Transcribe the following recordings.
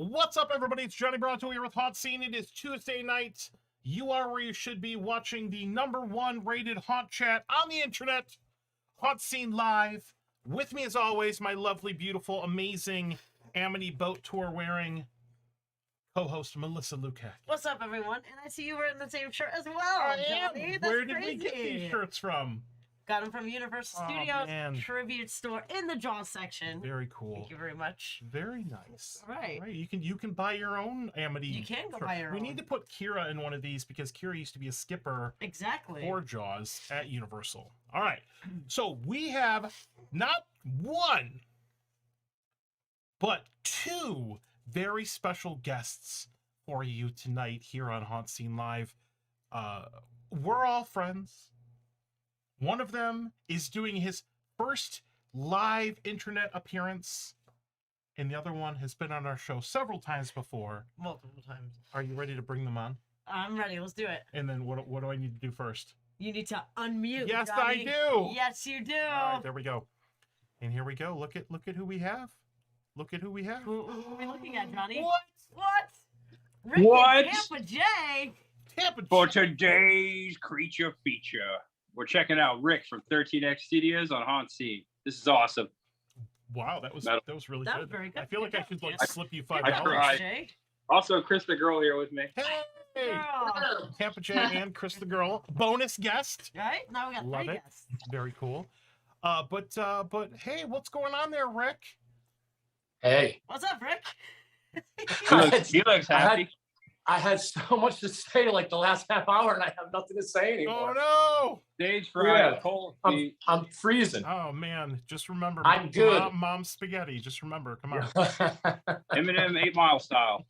What's up, everybody? It's Johnny Bronto here with HauntScene. It is Tuesday night. You are where you should be, watching the #1 rated haunt chat on the internet, HauntScene Live. With me, as always, my lovely, beautiful, amazing Amity Boat Tour wearing co-host Melissa Lukac. What's up, everyone? And I see you wearing the same shirt as well, Johnny. That's Where did crazy. we get these shirts from? Got them from Universal Studios man. Tribute Store in the Jaw section. Very cool. Thank you very much. Very nice. All right. You can buy your own Amity. You can go buy your own. We need to put Kira in one of these because Kira used to be a skipper. Exactly. For Jaws at Universal. All right. So we have not one, but two very special guests for you tonight here on HauntScene Live. We're all friends. One of them is doing his first live internet appearance, and the other one has been on our show several times before. Multiple times. Are you ready to bring them on? I'm ready. Let's do it. And then what do I need to do first? You need to unmute. Yes, Johnny. I do. Yes, you do. All right, there we go. And here we go. Look at who we have. Look at who we have. Who are we looking at, Johnny? What? Rick What? And Tampa J. Tampa For J. today's creature feature, we're checking out Rick from 13X Studios on HauntScene. This is awesome. Wow, that was really That good. was very good. I feel like I should Good slip you I $5. tried. Jay. Also, Chris the girl here with me. Hey, Girl. Tampa J and Chris the girl, bonus guest. Right? Now we got Love three it. guests. Very cool. But hey, what's going on there, Rick? Hey. What's up, Rick? He looks happy. I had so much to say like the last half hour, and I have nothing to say anymore. Oh Stage fright, Yeah. cold I'm, feet. I'm freezing. no! Oh man, just remember. I'm good. Mom spaghetti. Just remember. Come on. Eminem 8 Mile style.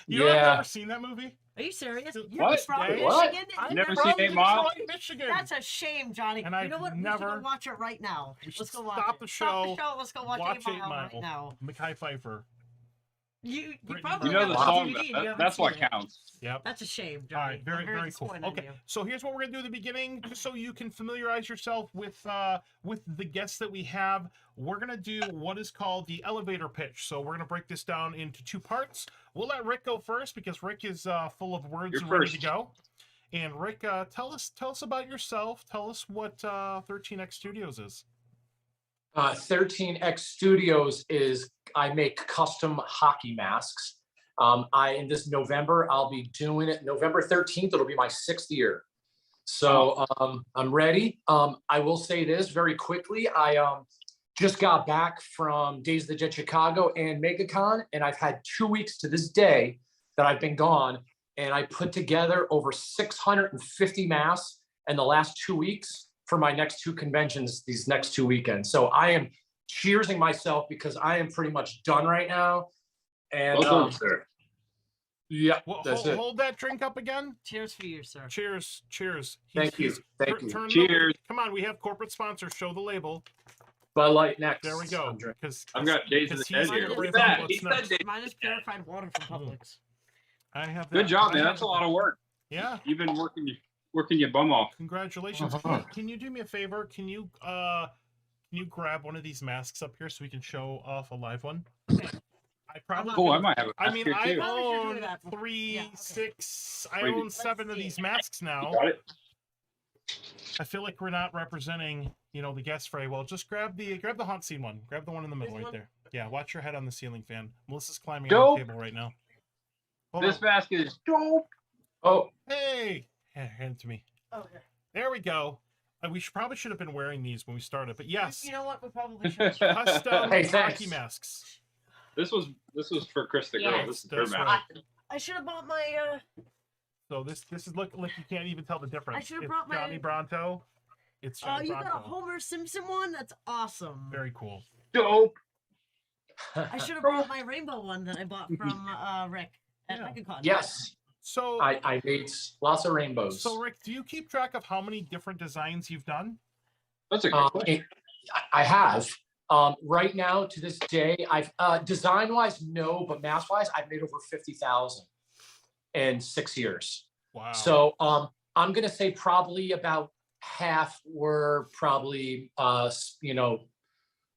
You know, I've Yeah. never seen that movie. Are you serious? What? You're from Hey, what? Michigan? I've never from seen 8 Mile? Detroit, Michigan. That's a shame, Johnny. And you I've know what? never- We should go watch it right now. We should Let's go watch stop it. the Stop show, the show. Let's go watch 8 Mile right now. Mekhi Phifer. You Brittany probably You know have the it on song, DVD and you that, haven't that's what seen it. counts. Yep. That's a shame, All Johnny. right, very I'm very cool. disappointed in Okay, you. so here's what we're gonna do at the beginning, just so you can familiarize yourself with the guests that we have. We're gonna do what is called the elevator pitch. So we're gonna break this down into two parts. We'll let Rick go first because Rick is full of words You're and ready to first. go. And Rick, tell us about yourself. Tell us what 13X Studios is. 13X Studios is, I make custom hockey masks. In this November, I'll be doing it. November 13th, it'll be my 6th year. So I'm ready. I will say this very quickly. I just got back from Days of the Jet Chicago and MegaCon, and I've had 2 weeks to this day that I've been gone. And I put together over 650 masks in the last 2 weeks for my next two conventions, these next 2 weekends. So I am cheersing myself because I am pretty much done right now. And sir. yeah, Well, that's it. hold that drink up again. Cheers for you, sir. Cheers, cheers. Thank you. Thank you. Turn it Cheers. up. Come on, we have corporate sponsors. Show the label. Bud Light next. There we go. I'm drinking. Because I've got Days of the Dead here. Look Look at at that. that. He said Days. Mine is purified water from Publix. I have. Good that. job, I man. have That's a lot of work. Yeah. You've been working your bum off. Congratulations. Uh-huh. Can you do me a favor? Can you grab one of these masks up here so we can show off a live one? I probably. Oh, I might have a I mean, mask I here, too. Probably should own do that. 3, Yeah, okay. 6. I Wait, own let's 7 of see. these masks now. You got it? I feel like we're not representing, the guests very well. Just grab the HauntScene one. Grab the one in the middle This right one? there. Yeah, watch your head on the ceiling fan. Melissa's climbing on Dope. the table right now. Hold This on. mask is dope. Oh, Hey, hand it to me. Okay. There we go. We probably should have been wearing these when we started, but yes, You know what? We probably should. custom Hey, hockey thanks. masks. This was for Chris the girl. Yes, This is her that's mask. right. I should have bought my. So this is look like you can't even tell the difference. I should have It's brought my- Johnny Bronto. It's Oh, Johnny you got a Bronto. Homer Simpson one? That's awesome. Very cool. Dope. I should have brought my rainbow one that I bought from Rick at Yeah. MegaCon. yes. So I made lots of rainbows. so Rick, do you keep track of how many different designs you've done? That's a good question. I have. Right now, to this day, I've design-wise, no, but mask-wise, I've made over 50,000 in 6 years. Wow. So I'm gonna say probably about half were probably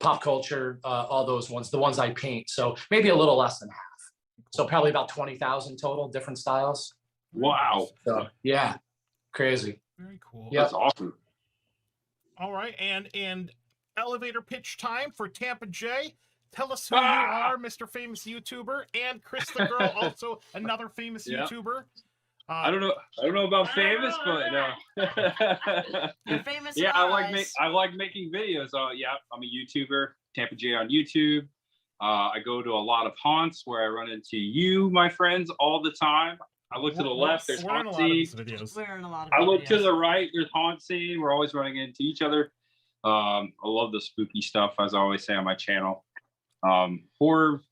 pop culture, all those ones, the ones I paint. So maybe a little less than half. So probably about 20,000 total different styles. Wow. So yeah, crazy. Very cool. Yeah. That's awesome. All right, and elevator pitch time for Tampa J. Tell us who you are, Mr. Famous YouTuber, and Chris the Girl, also another famous YouTuber. I don't know about famous, but You're famous. yeah, in our eyes. I like making videos. Yeah, I'm a YouTuber, Tampa J on YouTube. I go to a lot of haunts where I run into you, my friends, all the time. I look to the left, there's we're in a lot of HauntScene. these videos. We're in a lot of I look to videos. the right, there's HauntScene. We're always running into each other. I love the spooky stuff, as I always say on my channel. Horror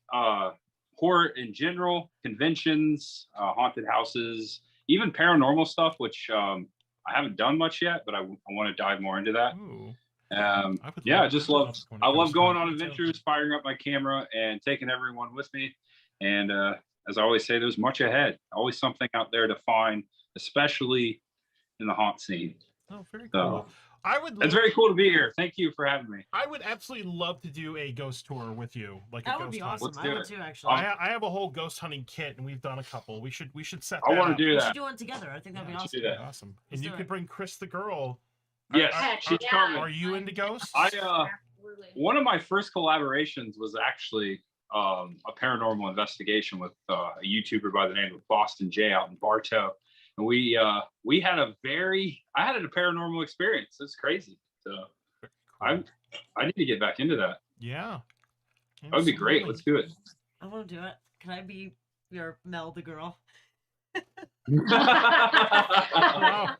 in general, conventions, haunted houses, even paranormal stuff, which I haven't done much yet, but I want to dive more into that. Ooh. Yeah, I just love going on Me too. adventures, firing up my camera and taking everyone with me. And as I always say, there's much ahead, always something out there to find, especially in the haunt scene. Oh, very So, cool. It's very cool to be here. Thank you for having me. I would absolutely love to do a ghost tour with you, like That a would ghost be hunt. awesome. Let's I do would it. too, actually. I have a whole ghost hunting kit, and we've done a couple. We should set that I want up. to do We that. should do one together. I think that'd be Yeah, we should awesome. do that. Awesome. Let's And you do could it. bring Chris the Girl. Yes, Are- she's coming. Are you into ghosts? Absolutely. One of my first collaborations was actually a paranormal investigation with a YouTuber by the name of Boston J out in Bartow, and we had I had a paranormal experience. It's crazy. So I need to get back into that. Yeah. That would be great. Let's do it. I want to do it. Can I be your Mel the girl? Wow.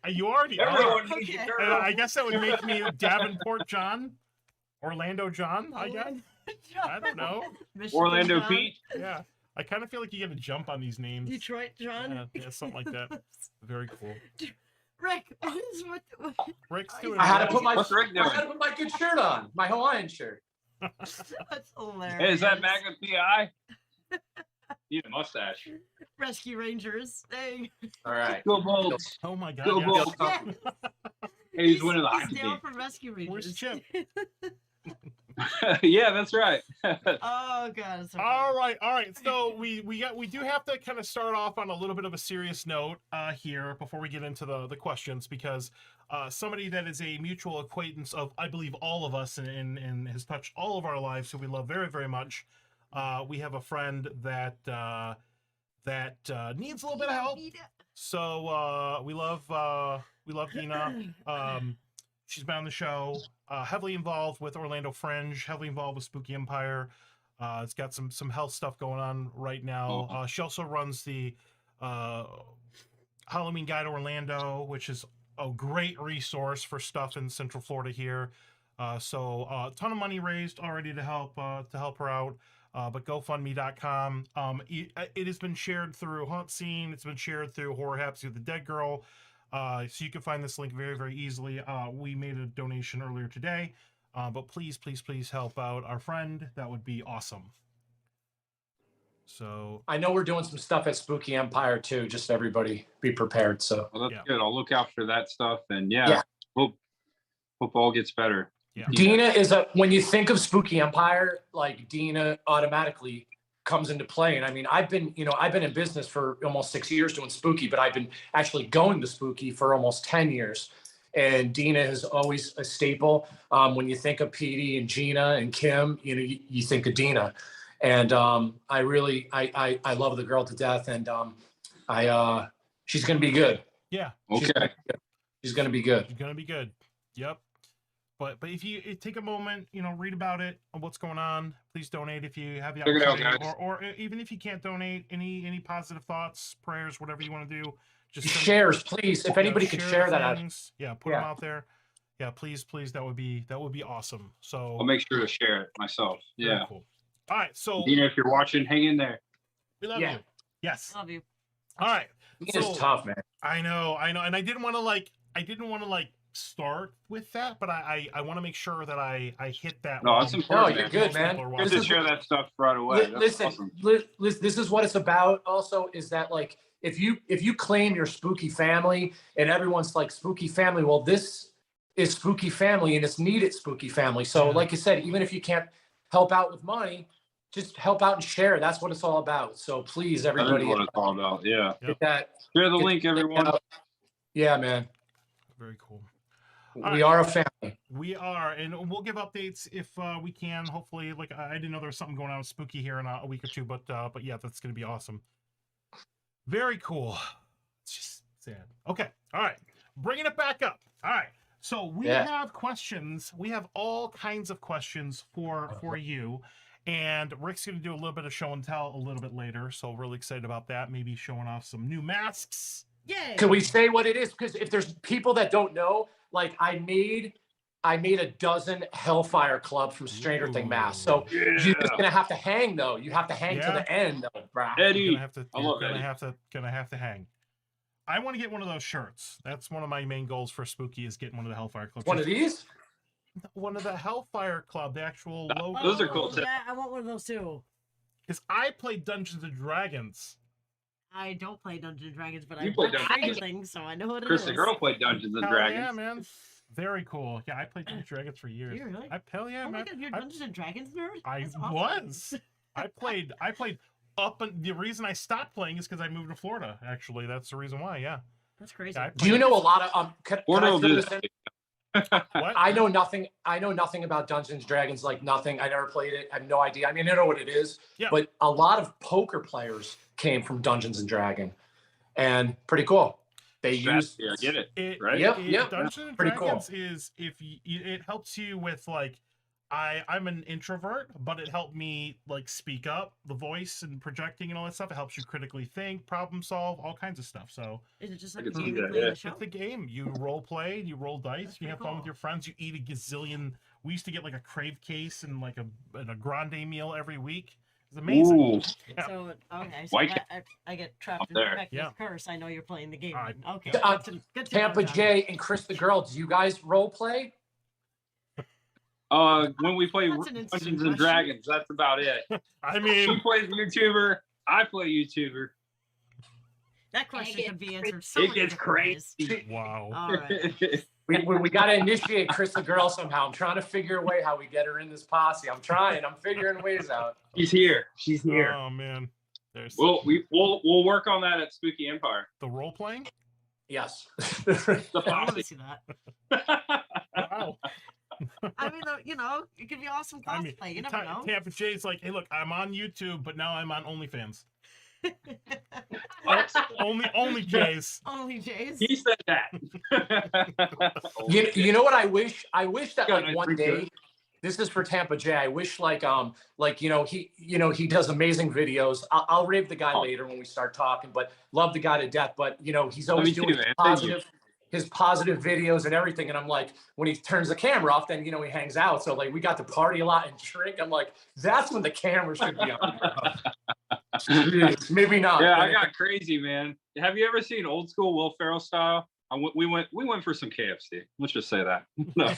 You already are. Everyone needs Okay. a girl. I guess that would make me Davenport John, Orlando John, I guess. I don't know. Michigan Orlando John, Pete. Yeah. I kind of feel like you get a jump on these names. Detroit John. Yeah, something like that. Very cool. Rick, what is what? Rick's doing I had to well. put my What's Rick doing? I had to put my good shirt on, my Hawaiian shirt. That's hilarious. Hey, is that Magna PI? Need a mustache. Rescue Rangers. Dang. All right. Go Bolts. Oh my god. Go yes. Bolts. Yeah. Hey, he's winning the he's hockey down game. from Rescue Rangers. Where's Chip? Yeah, that's right. Oh god. It's so All right. So we do have to kind of start off on a little bit of a serious note here before we get into the questions, because somebody that is a mutual acquaintance of, I believe, all of us and has touched all of our lives, who we love very, very much. We have a friend that needs a little bit of help. So we love Dina. She's been on the show, heavily involved with Orlando Fringe, heavily involved with Spooky Empire. It's got some health stuff going on right now. She also runs the Halloween Guide Orlando, which is a great resource for stuff in Central Florida here. So a ton of money raised already to help her out. But GoFundMe.com. It has been shared through HauntScene. It's been shared through Horror Haps with the Dead Girl. So you can find this link very, very easily. We made a donation earlier today. But please, please, please help out our friend. That would be awesome. So I know we're doing some stuff at Spooky Empire too. Just everybody be prepared. So Well, that's Yeah. good. I'll look out for that stuff. And yeah, Yeah. hope all gets better. Yeah. Dina is when you think of Spooky Empire, like Dina automatically comes into play. And I mean, I've been in business for almost 6 years doing Spooky, but I've been actually going to Spooky for almost 10 years. And Dina is always a staple. When you think of Petey and Gina and Kim, you think of Dina. And I love the girl to death. And she's going to be good. yeah, Okay. She's going to be good. it's gonna be good. Yep. But if you take a moment, read about it, on what's going on. Please donate if you have the Check it out, opportunity, guys. or even if you can't donate, any positive thoughts, prayers, whatever you want to do, just Shares, please. If anybody could share that out. things. Yeah, put them out there. Yeah, please, that would be awesome. So I'll make sure to share it myself. very Yeah. cool. All right, so Dina, if you're watching, hang in there. we love Yeah. you. Yes. Love you. All right. It's tough, man. I know, and I didn't want to start with that, but I want to make sure that I hit that. No, one. that's important. No, you're good, Most man. people are Good watching. to share that stuff right away. That's Listen, awesome. this is what it's about. Also, is that like if you claim your spooky family and everyone's like spooky family, well, this is spooky family and it's needed spooky family. So, Yeah. like you said, even if you can't help out with money, just help out and share. That's what it's all about. So please, That is everybody, what it's all about. Yeah. get that. Share the get link, that everyone. out. Yeah, man. Very cool. We are a family. We are, and we'll give updates if we can. Hopefully, like I didn't know there was something going on with Spooky here in a week or two, but yeah, that's gonna be awesome. Very cool. It's just sad. Okay, all right, bringing it back up. All right, so we have questions. We have all kinds of questions for you, and Rick's gonna do a little bit of show and tell a little bit later. So really excited about that. Maybe showing off some new masks. Yay! Can we say what it is? Because if there's people that don't know, like I made a dozen Hellfire Club from Stranger Things masks. So you're just gonna have to hang though. You have to hang to the end though, bro. Eddie, You're gonna Eddie. have to hang. I want to get one of those shirts. That's one of my main goals for Spooky is getting one of the Hellfire Club. One of these? One of the Hellfire Club, the actual logo. Those are cool too. Yeah, I want one of those too. Because I played Dungeons and Dragons. I don't play Dungeons and Dragons, but You I play play Dungeons and Stranger Things, so I know what it Chris is. the girl played Dungeons and Hell Dragons. yeah, man. Very cool. Yeah, I played Dungeons and Dragons for years. You really? Hell yeah, Oh my man. god, you're a Dungeons and Dragons nerd? I That's awesome. was. I played up, and the reason I stopped playing is because I moved to Florida. Actually, that's the reason why. Yeah. That's crazy. Yeah, I Do you know a lot of can Florida I will throw do this that. in? What? I know nothing. I know nothing about Dungeons and Dragons. Like nothing. I never played it. I have no idea. I mean, I know what it is. Yeah. But a lot of poker players came from Dungeons and Dragons, and pretty cool. They use. Yeah, get it. Right? Yep. Dungeons and Pretty cool. Dragons is it helps you with like I'm an introvert, but it helped me like speak up, the voice and projecting and all that stuff. It helps you critically think, problem solve, all kinds of stuff. So Is it just I like a can see game you that, play in yeah. the show? it's the game. You role play, you roll dice, That's you pretty have fun with cool. your friends. You eat a gazillion. We used to get like a crave case and like a grande meal every week. It's amazing. Ooh. Yeah. So okay, so Why if can't- I get trapped Up in there. Becky's Yeah. curse. I know you're playing the game. All right. then. Okay. Uh, good to Tampa know, John. J and Chris the girl. Do you guys role play? When we play That's an interesting Dungeons and question. Dragons, that's about it. I She mean, plays YouTuber. I play YouTuber. That question it could be gets answered so It many gets different ways. crazy. wow. All right. We got to initiate Chris the girl somehow. I'm trying to figure a way how we get her in this posse. I'm trying. I'm figuring ways out. She's here. She's here. Oh man, there's We'll work on that at Spooky Empire. the role playing. Yes. The I want to posse. see that. Wow. I mean, it could be awesome I mean, cosplay. You never know. Tampa Jay's like, hey, look, I'm on YouTube, but now I'm on OnlyFans. only Jays. Only Jays. He said that. You know what I wish? I wish that Yeah, like I one think day, this is for Tampa J. I wish like he does amazing videos. I'll rave the guy later when we start talking, but love the guy to death. But he's always Me too, doing man. Thank you. his positive videos and everything. And I'm like, when he turns the camera off, then he hangs out. So like we got to party a lot and drink. I'm like, that's when the camera should be on. Jeez, maybe not. Yeah, I got crazy, man. Have you ever seen Old School Will Ferrell style? We went for some KFC. Let's just say that. No.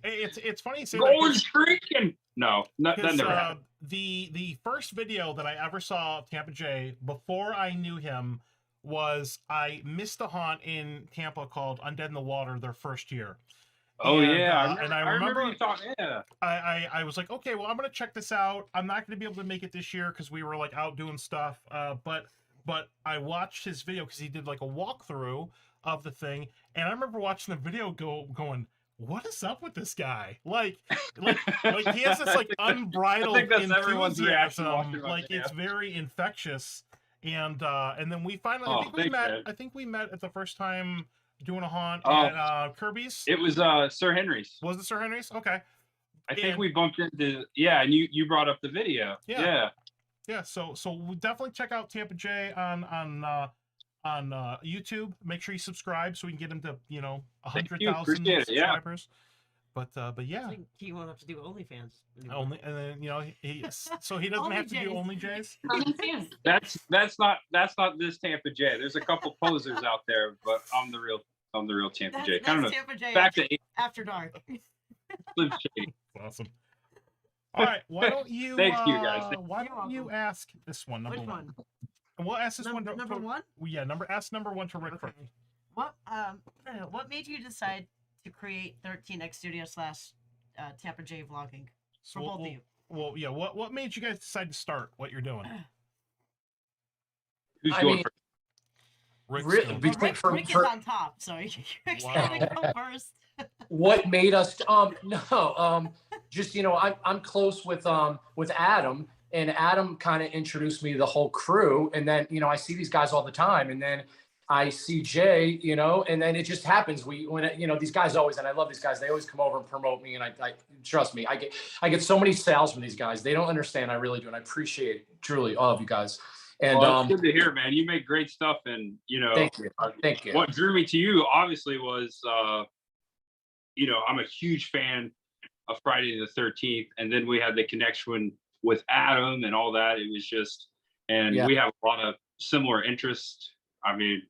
It's funny you say Going that. streaking. No, that never happened. The first video that I ever saw of Tampa J before I knew him was I missed a haunt in Tampa called Undead in the Water their first year. Oh And, yeah, and I I remember remember you talking. Yeah, I was like, okay, well, I'm gonna check this out. I'm not gonna be able to make it this year because we were like out doing stuff. But I watched his video because he did like a walkthrough of the thing, and I remember watching the video going, what is up with this guy? Like he has this like unbridled I think that's everyone's reaction enthusiasm. watching Like it, it's very infectious. And then we finally, Oh, I think we thanks, met. man. I think we met at the first time doing a haunt Oh. at Kirby's. it was Sir Henry's. Was it Sir Henry's? Okay. I think and- we bumped into. Yeah, and you brought up the video. Yeah. Yeah, so we definitely check out Tampa J on YouTube. Make sure you subscribe so we can get him to 100,000 Appreciate it, yeah. subscribers. But yeah, I think he won't have to do OnlyFans. anymore. only and then he so he doesn't Only have to do Jays. only J's. Coming soon. That's not this Tampa J. There's a couple posers out there, but I'm the real Tampa That's, J. that's Kind of Tampa J back to after dark. Slim Shady. Awesome. All right, why don't you? Thanks to you guys. Why You're don't you welcome. ask this one number Which one? one? And we'll ask this Number one. to, one? Yeah, ask number one to Rick Okay. first. What made you decide to create 13X Studio / Tampa J vlogging? So For both of you. well, yeah. What made you guys decide to start what you're doing? Who's I going mean, first? Rick's Re- going. Well, between Rick is on top, so Rick's gonna go first. what made us no just I'm close with Adam, and Adam kind of introduced me to the whole crew, and then I see these guys all the time, and then I see Jay, and then it just happens. These guys always, and I love these guys, they always come over and promote me, and I trust me, I get so many sales from these guys. They don't understand. I really do, and I appreciate truly all of you guys. And Well, it's good to hear, man. You make great stuff, and thank you. Thank you. what drew me to you obviously was I'm a huge fan of Friday the 13th, and then we had the connection with Adam and all that. It was just, and Yeah. we have a lot of similar interests. I mean,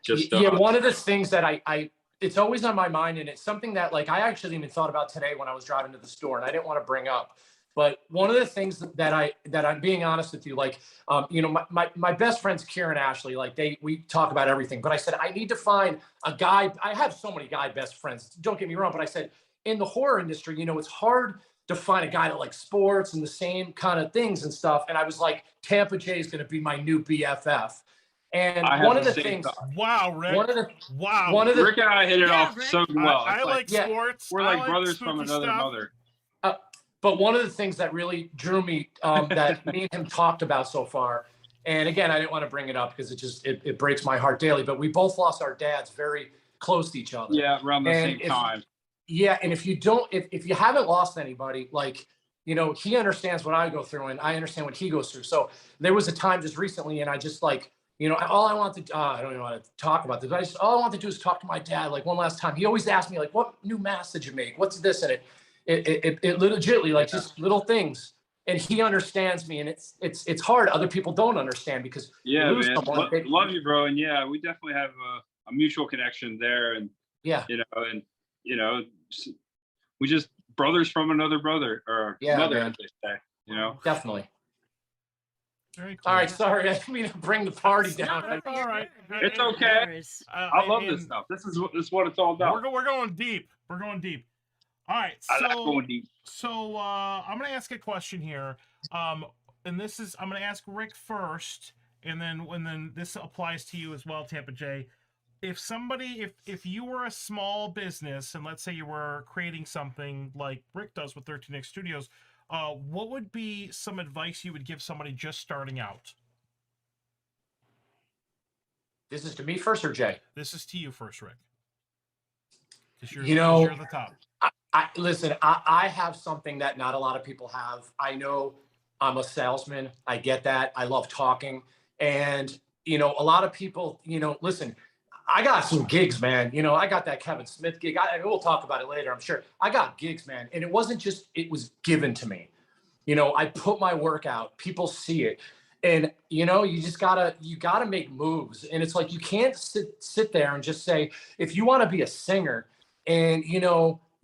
just one of the things that I it's always on my mind, and it's something that like I actually even thought about today when I was driving to the store, and I didn't want to bring up. But one of the things that I'm being honest with you, like, my best friends, Kieran Ashley, like we talk about everything. But I said, I need to find a guy. I have so many guy best friends. Don't get me wrong. But I said, in the horror industry, it's hard to find a guy that likes sports and the same kind of things and stuff. And I was like, Tampa Jay is going to be my new BFF. And one of the things, wow, Rick. Rick and I hit it off Rick. so well. I like sports. We're like brothers from another mother. But one of the things that really drew me, that me and him talked about so far, and again, I didn't want to bring it up because it breaks my heart daily, but we both lost our dads very close to each other. Yeah, around the same time. Yeah, and if you haven't lost anybody, like, he understands what I go through, and I understand what he goes through. So there was a time just recently, and I just like, all I want to, I don't even want to talk about this, but all I want to do is talk to my dad, like, one last time. He always asked me, like, what new mask did you make? What's this? And it legitimately, like, just little things. And he understands me, and it's hard. Other people don't understand because yeah, you lose man. someone. Love you, bro. And yeah, we definitely have a mutual connection there. And we just brothers from another brother, or mother, as they say. Definitely. Very cool. All right, sorry, I didn't mean to bring the party down. That's all right. It's okay. I love this stuff. This is what it's all about. We're going deep. We're going deep. All right, I like going deep. So I'm gonna ask a question here, and I'm gonna ask Rick first, and then this applies to you as well, Tampa Jay. If you were a small business, and let's say you were creating something like Rick does with 13X Studios, what would be some advice you would give somebody just starting out? This is to me first or Jay? This is to you first, Rick. Because you're the top. Listen, I have something that not a lot of people have. I know I'm a salesman. I get that. I love talking. And, a lot of people, listen, I got some gigs, man. I got that Kevin Smith gig. We'll talk about it later, I'm sure. I got gigs, man. And it wasn't just, it was given to me. I put my work out. People see it. And, you just gotta make moves. And it's like, you can't sit there and just say, if you want to be a singer and,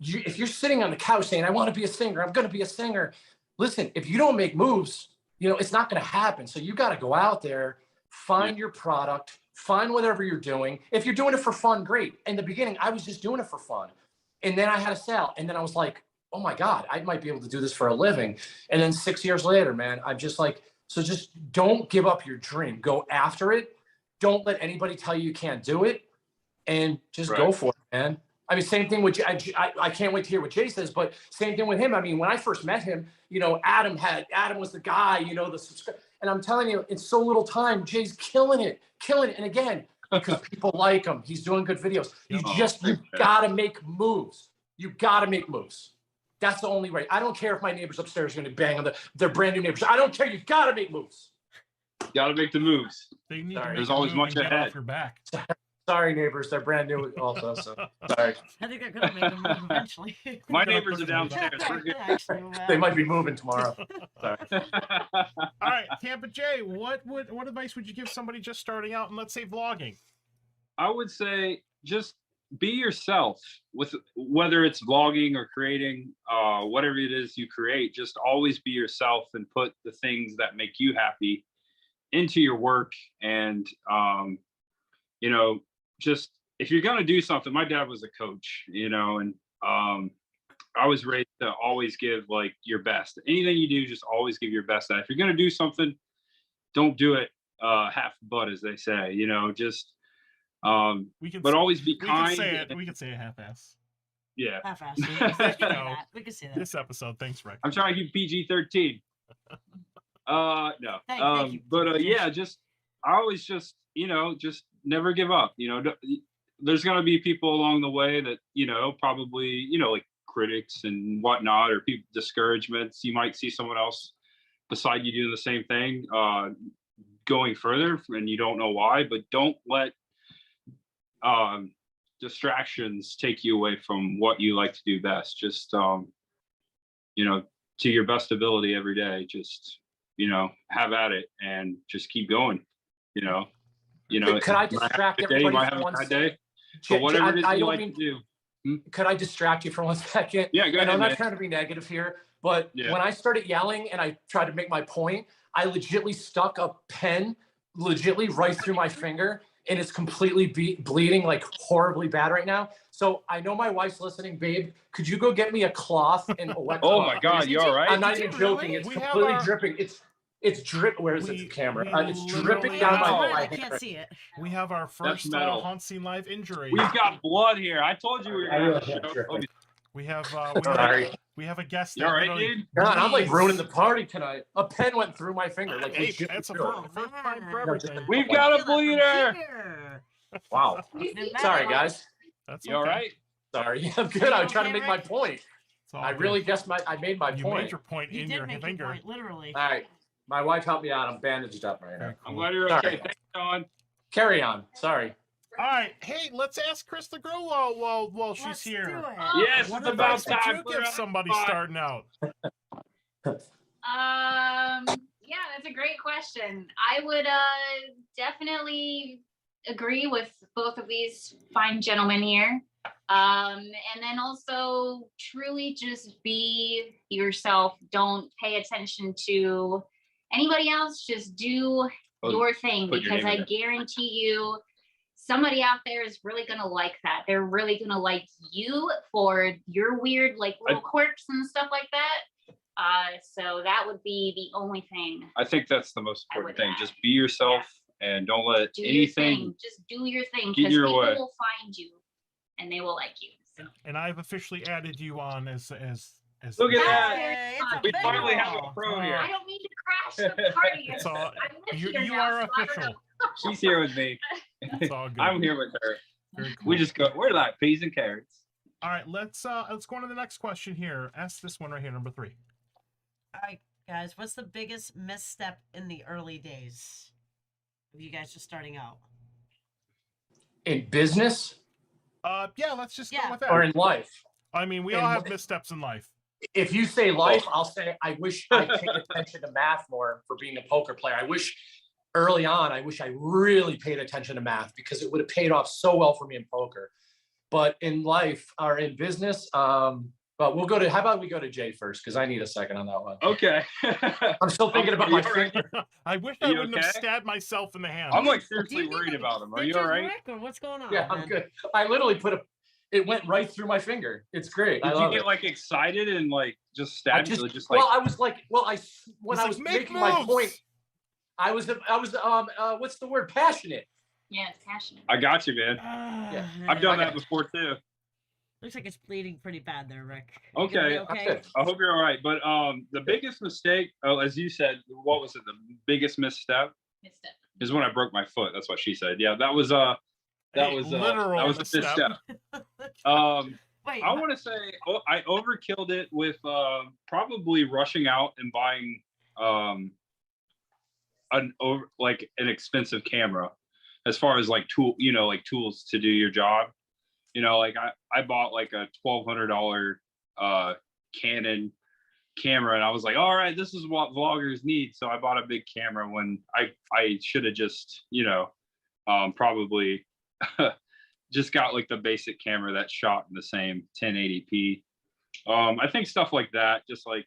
if you're sitting on the couch saying, I want to be a singer, I'm going to be a singer. Listen, if you don't make moves, it's not going to happen. So you got to go out there, find your product, find whatever you're doing. If you're doing it for fun, great. In the beginning, I was just doing it for fun. And then I had a sale. And then I was like, oh my God, I might be able to do this for a living. And then 6 years later, man, I'm just like, so just don't give up your dream. Go after it. Don't let anybody tell you can't do it. And just go for it, man. I mean, same thing with, I can't wait to hear what Jay says, but same thing with him. I mean, when I first met him, Adam was the guy, the subscribe. And I'm telling you, in so little time, Jay's killing it. And again, because people like him, he's doing good videos. You gotta make moves. You gotta make moves. That's the only way. I don't care if my neighbors upstairs are going to bang on their brand new neighbors. I don't care. You gotta make moves. Gotta make the moves. There's always much ahead. Off your back. Sorry, neighbors. They're brand new also. So sorry. I think they're going to make a move eventually. My neighbors are downstairs. They might be moving tomorrow. Sorry. All right, Tampa Jay, what advice would you give somebody just starting out in, let's say, vlogging? I would say just be yourself, with whether it's vlogging or creating, whatever it is you create. Just always be yourself and put the things that make you happy into your work. And just if you're going to do something, my dad was a coach, and I was raised to always give like your best. Anything you do, just always give your best. If you're gonna do something, don't do it half butt, as they say. You know, just but always be kind. We could say it half-ass. Yeah. Half-assed. We can say that. We can say that. This episode, thanks, Rick. I'm trying to keep PG-13. No. Thank you. But yeah, just I always just just never give up. You know, there's gonna be people along the way that probably like critics and whatnot, or people discouragements. You might see someone else beside you doing the same thing, going further, and you don't know why. But don't let distractions take you away from what you like to do best. Just to your best ability every day. Just have at it and just keep going. Can I distract everybody for one second? But whatever it is you like to do. Could I distract you for 1 second? Yeah, go ahead. And I'm not man. trying to be negative here, but when I started yelling and I tried to make my point, I legitimately stuck a pen right through my finger, and it's completely bleeding like horribly bad right now. So I know my wife's listening, babe. Could you go get me a cloth and Oh my God, you all right? I'm not even joking. It's completely dripping. It's drip. Where is the camera? It's dripping down my I can't see it. We have our first HauntScene live injury. We've got blood here. I told you we were going to show. We have we have a guest. You all right, dude? God, I'm like ruining the party tonight. A pen went through my finger. Like Hey, that's a first time for everything. We've got a bleeder. Wow. Sorry, guys. That's You all right? Sorry, I'm good. I was trying to make my point. I really guessed I made my you point. made your point in your finger. Point, literally. All right. My wife helped me out. I'm bandaged up right now. Cool. I'm glad you're okay. Thanks, Don. Carry on. Sorry. All right. Hey, let's ask Chris the girl while she's Let's here. do it. Yes, What it's about time you for give us. somebody starting out? Yeah, that's a great question. I would definitely agree with both of these fine gentlemen here. And then also truly just be yourself. Don't pay attention to anybody else. Just do your thing, because I guarantee you somebody out there is really going to like that. They're really going to like you for your weird like little quirks and stuff like that. So that would be the only thing. I think that's the most important thing. Just be yourself and don't let anything. Just do your thing, get because your people way. will find you and they will like you. So. And I've officially added you on as Look at That's that. very fun. We finally have a pro here. I don't mean to crash the party. It's all, I live you here are now, so I don't official. know. She's here with me. It's all good. I'm here with her. Very cool. We just go. We're like peas and carrots. All right, let's go on to the next question here. Ask this one right here, number 3. All right, guys. What's the biggest misstep in the early days of you guys just starting out? In business? Yeah, let's just go with that. Or in life? I mean, we all have missteps in life. If you say life, I'll say I wish I paid attention to math more for being a poker player. I wish early on, I really paid attention to math, because it would have paid off so well for me in poker. But in life or in business, but we'll go to, how about we go to Jay first? Because I need a second on that one. Okay. I'm still thinking about my finger. I wish I wouldn't have stabbed myself in the hand. I'm like seriously worried about him. Are you all right? What's going on? Yeah, I'm good. I literally it went right through my finger. It's great. Did you get like excited and like just stabbed? Well, I was like, when I was like, making my point, I was what's the word? Passionate. Yeah, it's passionate. I got you, man. Yeah. I've done that before too. Looks like it's bleeding pretty bad there, Rick. Okay. I hope you're all right. But the biggest mistake, as you said, what was it? The biggest misstep is when I broke my foot. That's what she said. Yeah, that was a misstep. Wait, I want to say I overkilled it with probably rushing out and buying an expensive camera, as far as like tools to do your job. Like I bought like a $1,200 Canon camera, and I was like, all right, this is what vloggers need. So I bought a big camera when I should have just probably just got like the basic camera that shot in the same 1080p. I think stuff like that, just like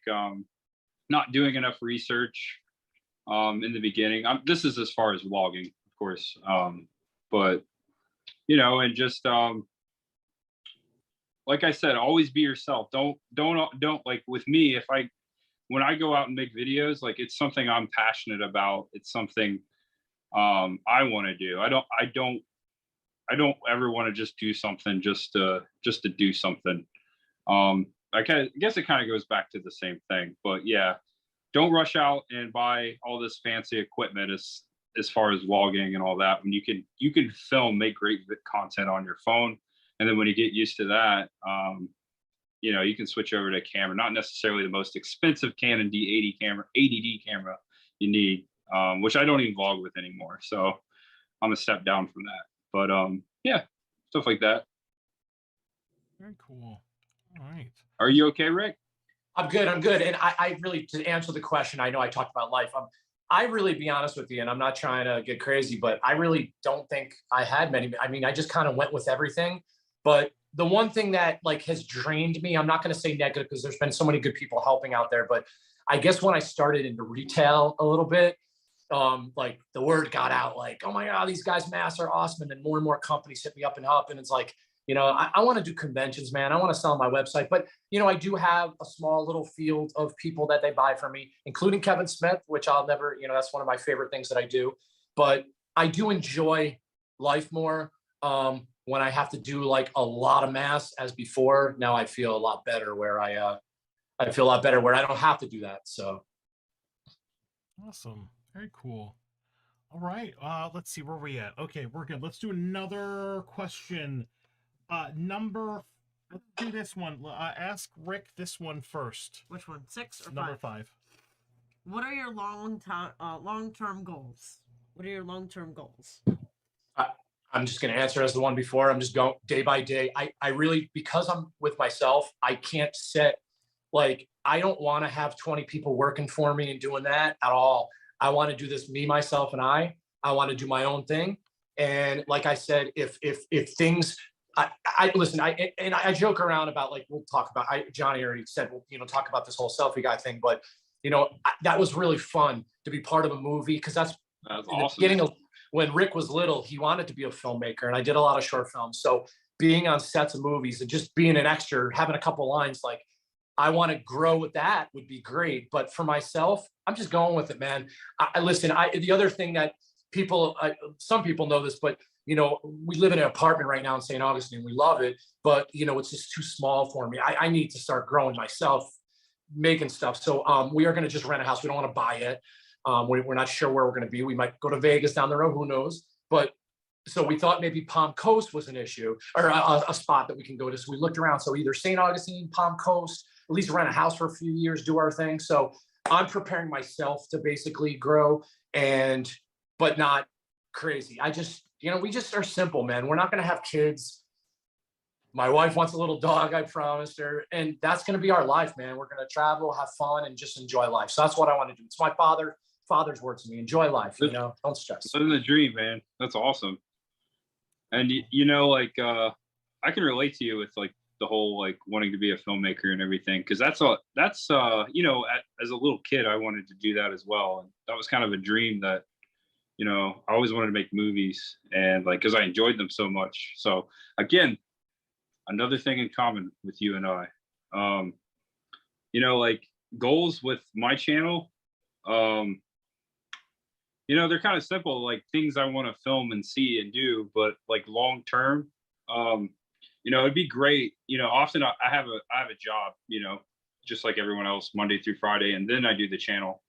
not doing enough research in the beginning. This is as far as vlogging, of course, but and just like I said, always be yourself. Don't like with me, when I go out and make videos, like it's something I'm passionate about. It's something I want to do. I don't ever want to just do something just to do something. Guess it kind of goes back to the same thing, but yeah, don't rush out and buy all this fancy equipment as far as vlogging and all that, when you can film, make great content on your phone. And then when you get used to that, you know, you can switch over to camera, not necessarily the most expensive Canon D80 camera you need, which I don't even vlog with anymore. So I'm a step down from that. But yeah, stuff like that. Very cool. All right. Are you okay, Rick? I'm good. I'm good. And I really, to answer the question, I know I talked about life. I really, be honest with you, and I'm not trying to get crazy, but I really don't think I had many. I mean, I just kind of went with everything. But the one thing that like has drained me, I'm not going to say negative because there's been so many good people helping out there, but I guess when I started into retail a little bit, like the word got out, like, oh my God, these guys' masks are awesome. And then more and more companies hit me up. And it's like, you know, I want to do conventions, man. I want to sell on my website, but you know, I do have a small little field of people that they buy from me, including Kevin Smith, which I'll never, you know, that's one of my favorite things that I do. But I do enjoy life more when I have to do like a lot of masks as before. Now I feel a lot better where I feel a lot better where I don't have to do that. So Awesome. Very cool. All right. Let's see where we at. Okay, we're good. Let's do another question. Let's do this one. Ask Rick this one first. Which one? 6 or Number 5? 5. What are your long-term goals? What are your long-term goals? I'm just going to answer as the one before. I'm just going day by day. I really, because I'm with myself, I can't set, like, I don't want to have 20 people working for me and doing that at all. I want to do this, me, myself, and I want to do my own thing. And like I said, if things, I listen, I joke around about, like, we'll talk about, Johnny already said, we'll, you know, talk about this whole selfie guy thing, but you know, that was really fun to be part of a movie. Because that's awesome. When Rick was little, he wanted to be a filmmaker, and I did a lot of short films. So being on sets of movies and just being an extra, having a couple lines, like, I want to grow with that would be great. But for myself, I'm just going with it, man. Listen, the other thing that some people know this, but you know, we live in an apartment right now in St. Augustine. We love it, but you know, it's just too small for me. I need to start growing myself, making stuff. So we are going to just rent a house. We don't want to buy it. We're not sure where we're going to be. We might go to Vegas down the road. Who knows? But so we thought maybe Palm Coast was an issue, or a spot that we can go to. So we looked around. So either St. Augustine, Palm Coast, at least rent a house for a few years, do our thing. So I'm preparing myself to basically grow, but not crazy. You know, we just are simple, man. We're not going to have kids. My wife wants a little dog, I promised her. And that's going to be our life, man. We're going to travel, have fun, and just enjoy life. So that's what I want to do. It's my father's words to me. Enjoy life, you know, don't stress. Living the dream, man. That's awesome. And you know, like I can relate to you with like the whole like wanting to be a filmmaker and everything, because that's you know, as a little kid I wanted to do that as well, and that was kind of a dream that, you know, I always wanted to make movies, and like because I enjoyed them so much. So again, another thing in common with you and I, you know, like goals with my channel, you know, they're kind of simple, like things I want to film and see and do, but like long term, you know, it'd be great. You know, often I have a job, you know, just like everyone else, Monday through Friday, and then I do the channel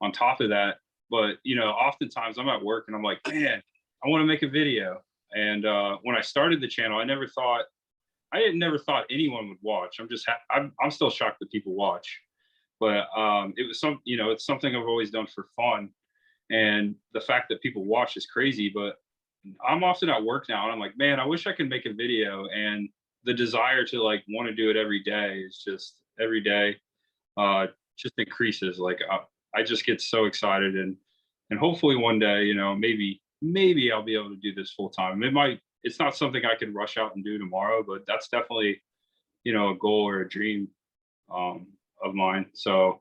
on top of that. But you know, oftentimes I'm at work and I'm like, man, I want to make a video. And when I started the channel, I never thought anyone would watch. I'm still shocked that people watch, but it was you know, it's something I've always done for fun. And the fact that people watch is crazy, but I'm often at work now and I'm like, man, I wish I could make a video. And the desire to like want to do it every day is just every day just increases. Like I just get so excited, and hopefully one day, you know, maybe I'll be able to do this full time. It's not something I could rush out and do tomorrow, but that's definitely, you know, a goal or a dream of mine. So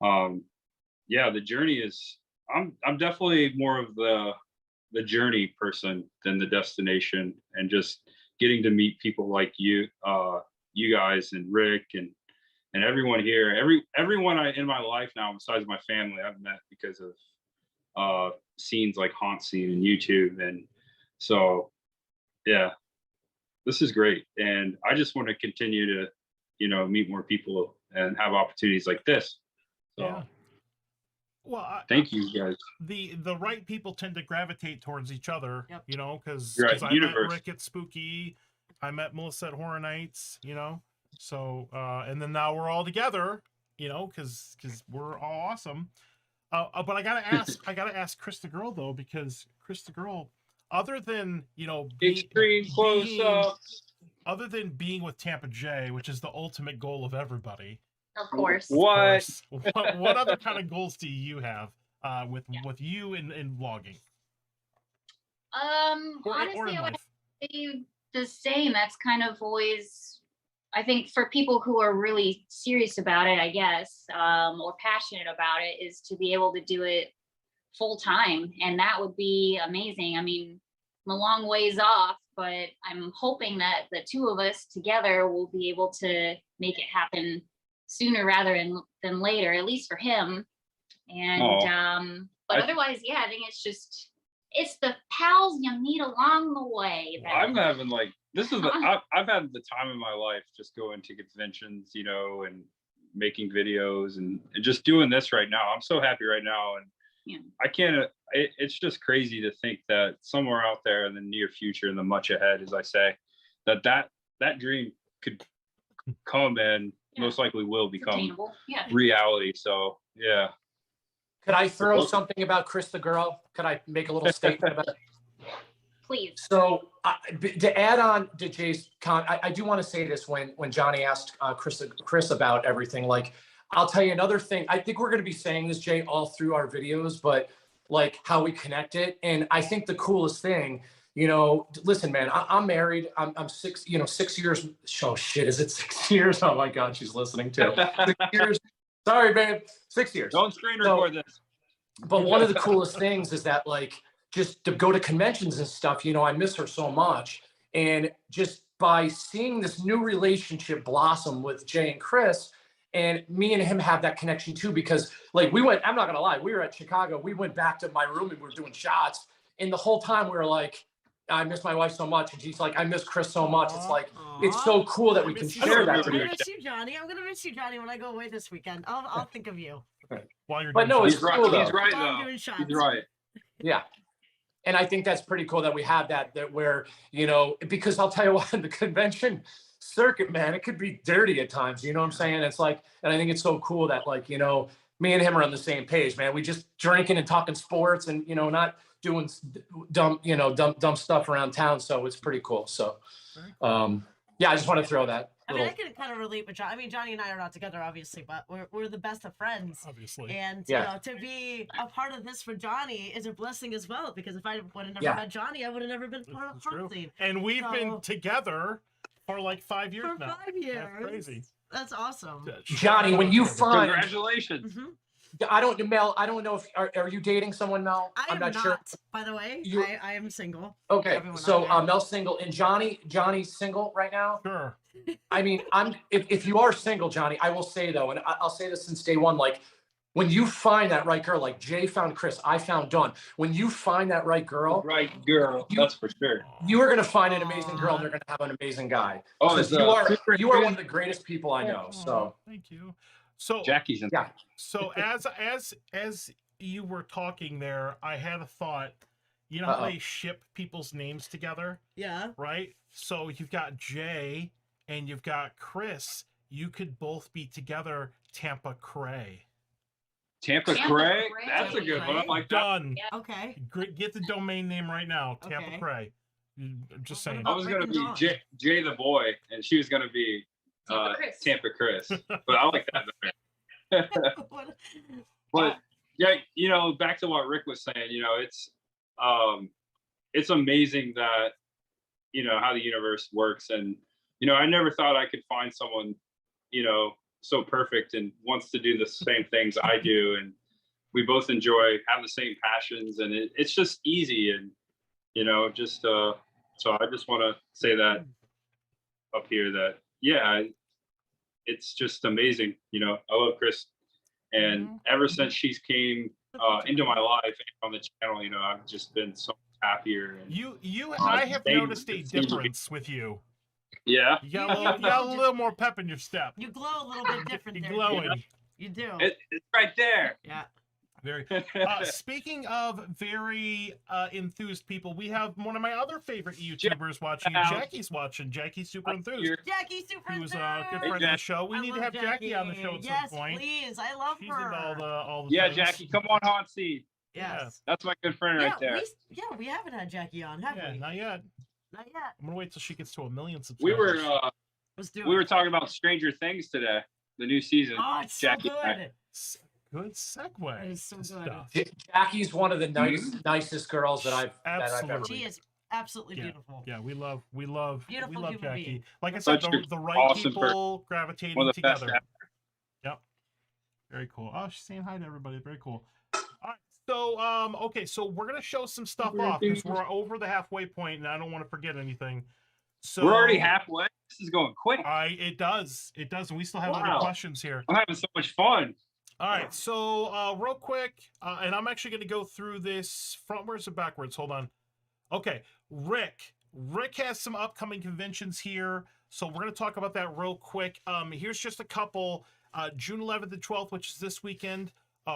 yeah, the journey is, I'm definitely more of the journey person than the destination, and just getting to meet people like you, you guys and Rick and everyone here, everyone in my life now, besides my family, I've met because of scenes like HauntScene and YouTube. And so, yeah, this is great. And I just want to continue to, meet more people and have opportunities like this. So Yeah. Well, thank you guys. The right people tend to gravitate towards each other, Yep. because Right, I universe. met Rick at Spooky, I met Melissa at Horror Nights, so and then now we're all together, because we're all awesome. But I gotta ask Chris the Girl though, because Chris the Girl, other than Extreme close up. other than being with Tampa J, which is the ultimate goal of everybody. Of course. Of What? course, what other kind of goals do you have with you in vlogging? Or Honestly, in I would life? say the same. That's kind of always, I think, for people who are really serious about it, I guess, or passionate about it, is to be able to do it full time, and that would be amazing. I mean, I'm a long ways off, but I'm hoping that the two of us together will be able to make it happen sooner rather than later, at least for him. And but otherwise, yeah, I think it's the pals you meet along the way. I'm having I've had the time of my life just going to conventions, and making videos and just doing this right now. I'm so happy right now. And Yeah. I can't, it's just crazy to think that somewhere out there in the near future, in the much ahead, as I say, that dream could come and most likely will become Attainable. Yeah. reality. So yeah. Could I throw something about Chris the Girl? Could I make a little statement about it? Please. So to add on to Jay's comment, I do want to say this when Johnny asked Chris about everything. Like, I'll tell you another thing. I think we're going to be saying this, Jay, all through our videos, but like how we connect it. And I think the coolest thing, listen, man, I'm married. I'm 6 years. Oh shit, is it 6 years? Oh my God, she's listening too. 6 years. Sorry, babe. 6 years. Don't screen record this. But one of the coolest things is that, like, just to go to conventions and stuff, I miss her so much. And just by seeing this new relationship blossom with Jay and Chris, and me and him have that connection too, because like I'm not gonna lie, we were at Chicago, we went back to my room and we were doing shots. And the whole time we were like, I miss my wife so much. And she's like, I miss Chris so much. It's like, it's so cool that we can share that. I miss you, Johnny. I'm gonna miss you, Johnny, when I go away this weekend. I'll think of you. While you're But doing no, shots. it's cool though. He's right While I'm though. doing shots. He's right. Yeah. And I think that's pretty cool that we have that where, because I'll tell you what, the convention circuit, man, it could be dirty at times, you know what I'm saying? It's like, and I think it's so cool that like, me and him are on the same page, man. We just drinking and talking sports and, not doing dumb stuff around town. So it's pretty cool. So, yeah, I just want to throw that. I mean, I can kind of relate with Johnny. I mean, Johnny and I are not together, obviously, but we're the best of friends. Obviously. And, to be a part of this for Johnny is a blessing as well, because if I would have never met Johnny, I would have never been part of HauntScene. And we've been together for like 5 years For now. 5 years. That's crazy. That's awesome. Johnny, when you find, Congratulations. Mm-hmm. Mel, I don't know if, are you dating someone, Mel? I'm not sure. By the way. I am single. Okay, Everyone so out there. Mel's single and Johnny's single right now. Sure. I mean, if you are single, Johnny, I will say though, and I'll say this since day one, like when you find that right girl, like Jay found Chris, I found Dawn. When you find that right girl, That's for sure. you are going to find an amazing girl, and they're going to have an amazing guy. Oh, Because you are one of the greatest people I know. So thank you. So Jackie's in. Yeah. So as you were talking there, I had a thought. You know how they ship people's names together? Yeah. Right? So you've got Jay and you've got Chris. You could both be together, Tampa Cray. Tampa Cray? That's a good one. I like that. Done. Yeah. Okay. Get the domain name right now, Tampa Okay. Cray. Just saying. Oh, I was going to Rick and be Dawn. Jay the boy, and she was going to be Tampa Chris. But I like that better. But yeah, back to what Rick was saying, it's amazing that, how the universe works. And, I never thought I could find someone, so perfect and wants to do the same things I do. And we both have the same passions, and it's just easy. And, so I just want to say that up here that yeah, it's just amazing. You know, I love Chris, and ever since she's came into my life on the channel, you know, I've just been so much happier. And I have they noticed a seem to be- difference with you. Yeah, You got a little more pep in your step. You glow a little bit different You're there. glowing. Jake. You do. it's right there. Yeah. Very. Speaking of very enthused people, we have one of my other favorite YouTubers watching. Jackie's watching. Jackie's super enthused. Jackie super Who's a good enthused. friend of the show. We I need to love have Jackie on the show at Yes, some point. please. I love She's her. into all the Yeah, things. Jackie, come on, HauntScene. Yes. That's my good friend right there. We haven't had Jackie on, have Yeah, we? not yet. Not yet. I'm gonna wait till she gets to 1 million We subscribers. were Let's do we it. were talking about Stranger Things today, the new season. Oh, it's Jackie so and I. good. Good segue. It is so to good. stuff. Jackie's one of the nicest girls that I've ever Absolutely. She is absolutely beautiful. Yeah, we love Beautiful Jackie. human being. Like I said, Such the an right awesome people gravitating One of the best together. ever. Yep. Very cool. Oh, she's saying hi to everybody. Very cool. All right. So, okay, so we're gonna show some stuff off because we're over the halfway point, and I don't want to forget anything. So We're already halfway. This is going quick. it does, and we still have other Wow. questions here. I'm having so much fun. All right, so real quick, and I'm actually gonna go through this frontwards or backwards. Hold on. Okay, Rick has some upcoming conventions here, so we're gonna talk about that real quick. Here's just a couple. June 11th and 12th, which is this weekend.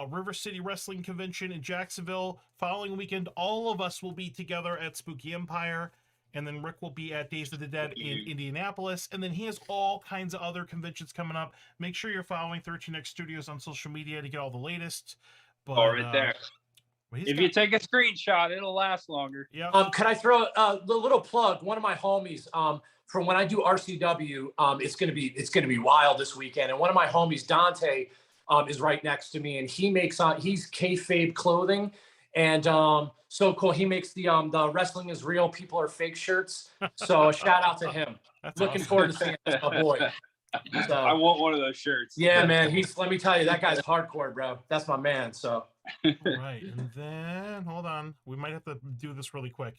River City Wrestling Convention in Jacksonville. Following weekend, all of us will be together at Spooky Empire. And then Rick will be at Days of the Dead in Indianapolis. And then he has all kinds of other conventions coming up. Make sure you're following 13X Studios on social media to get all the latest. But, All right there. well, If you take a screenshot, it'll last longer. yeah. Can I throw a little plug? One of my homies, from when I do RCW, it's gonna be wild this weekend. And one of my homies, Dante, is right next to me, and he's kayfabe clothing, and so cool. He makes the wrestling is real, people are fake shirts. So shout out to him. That's Looking awesome. forward to seeing my boy. So, I want one of those shirts. yeah, man. Let me tell you, that guy's hardcore, bro. That's my man. So All right, and then hold on. We might have to do this really quick.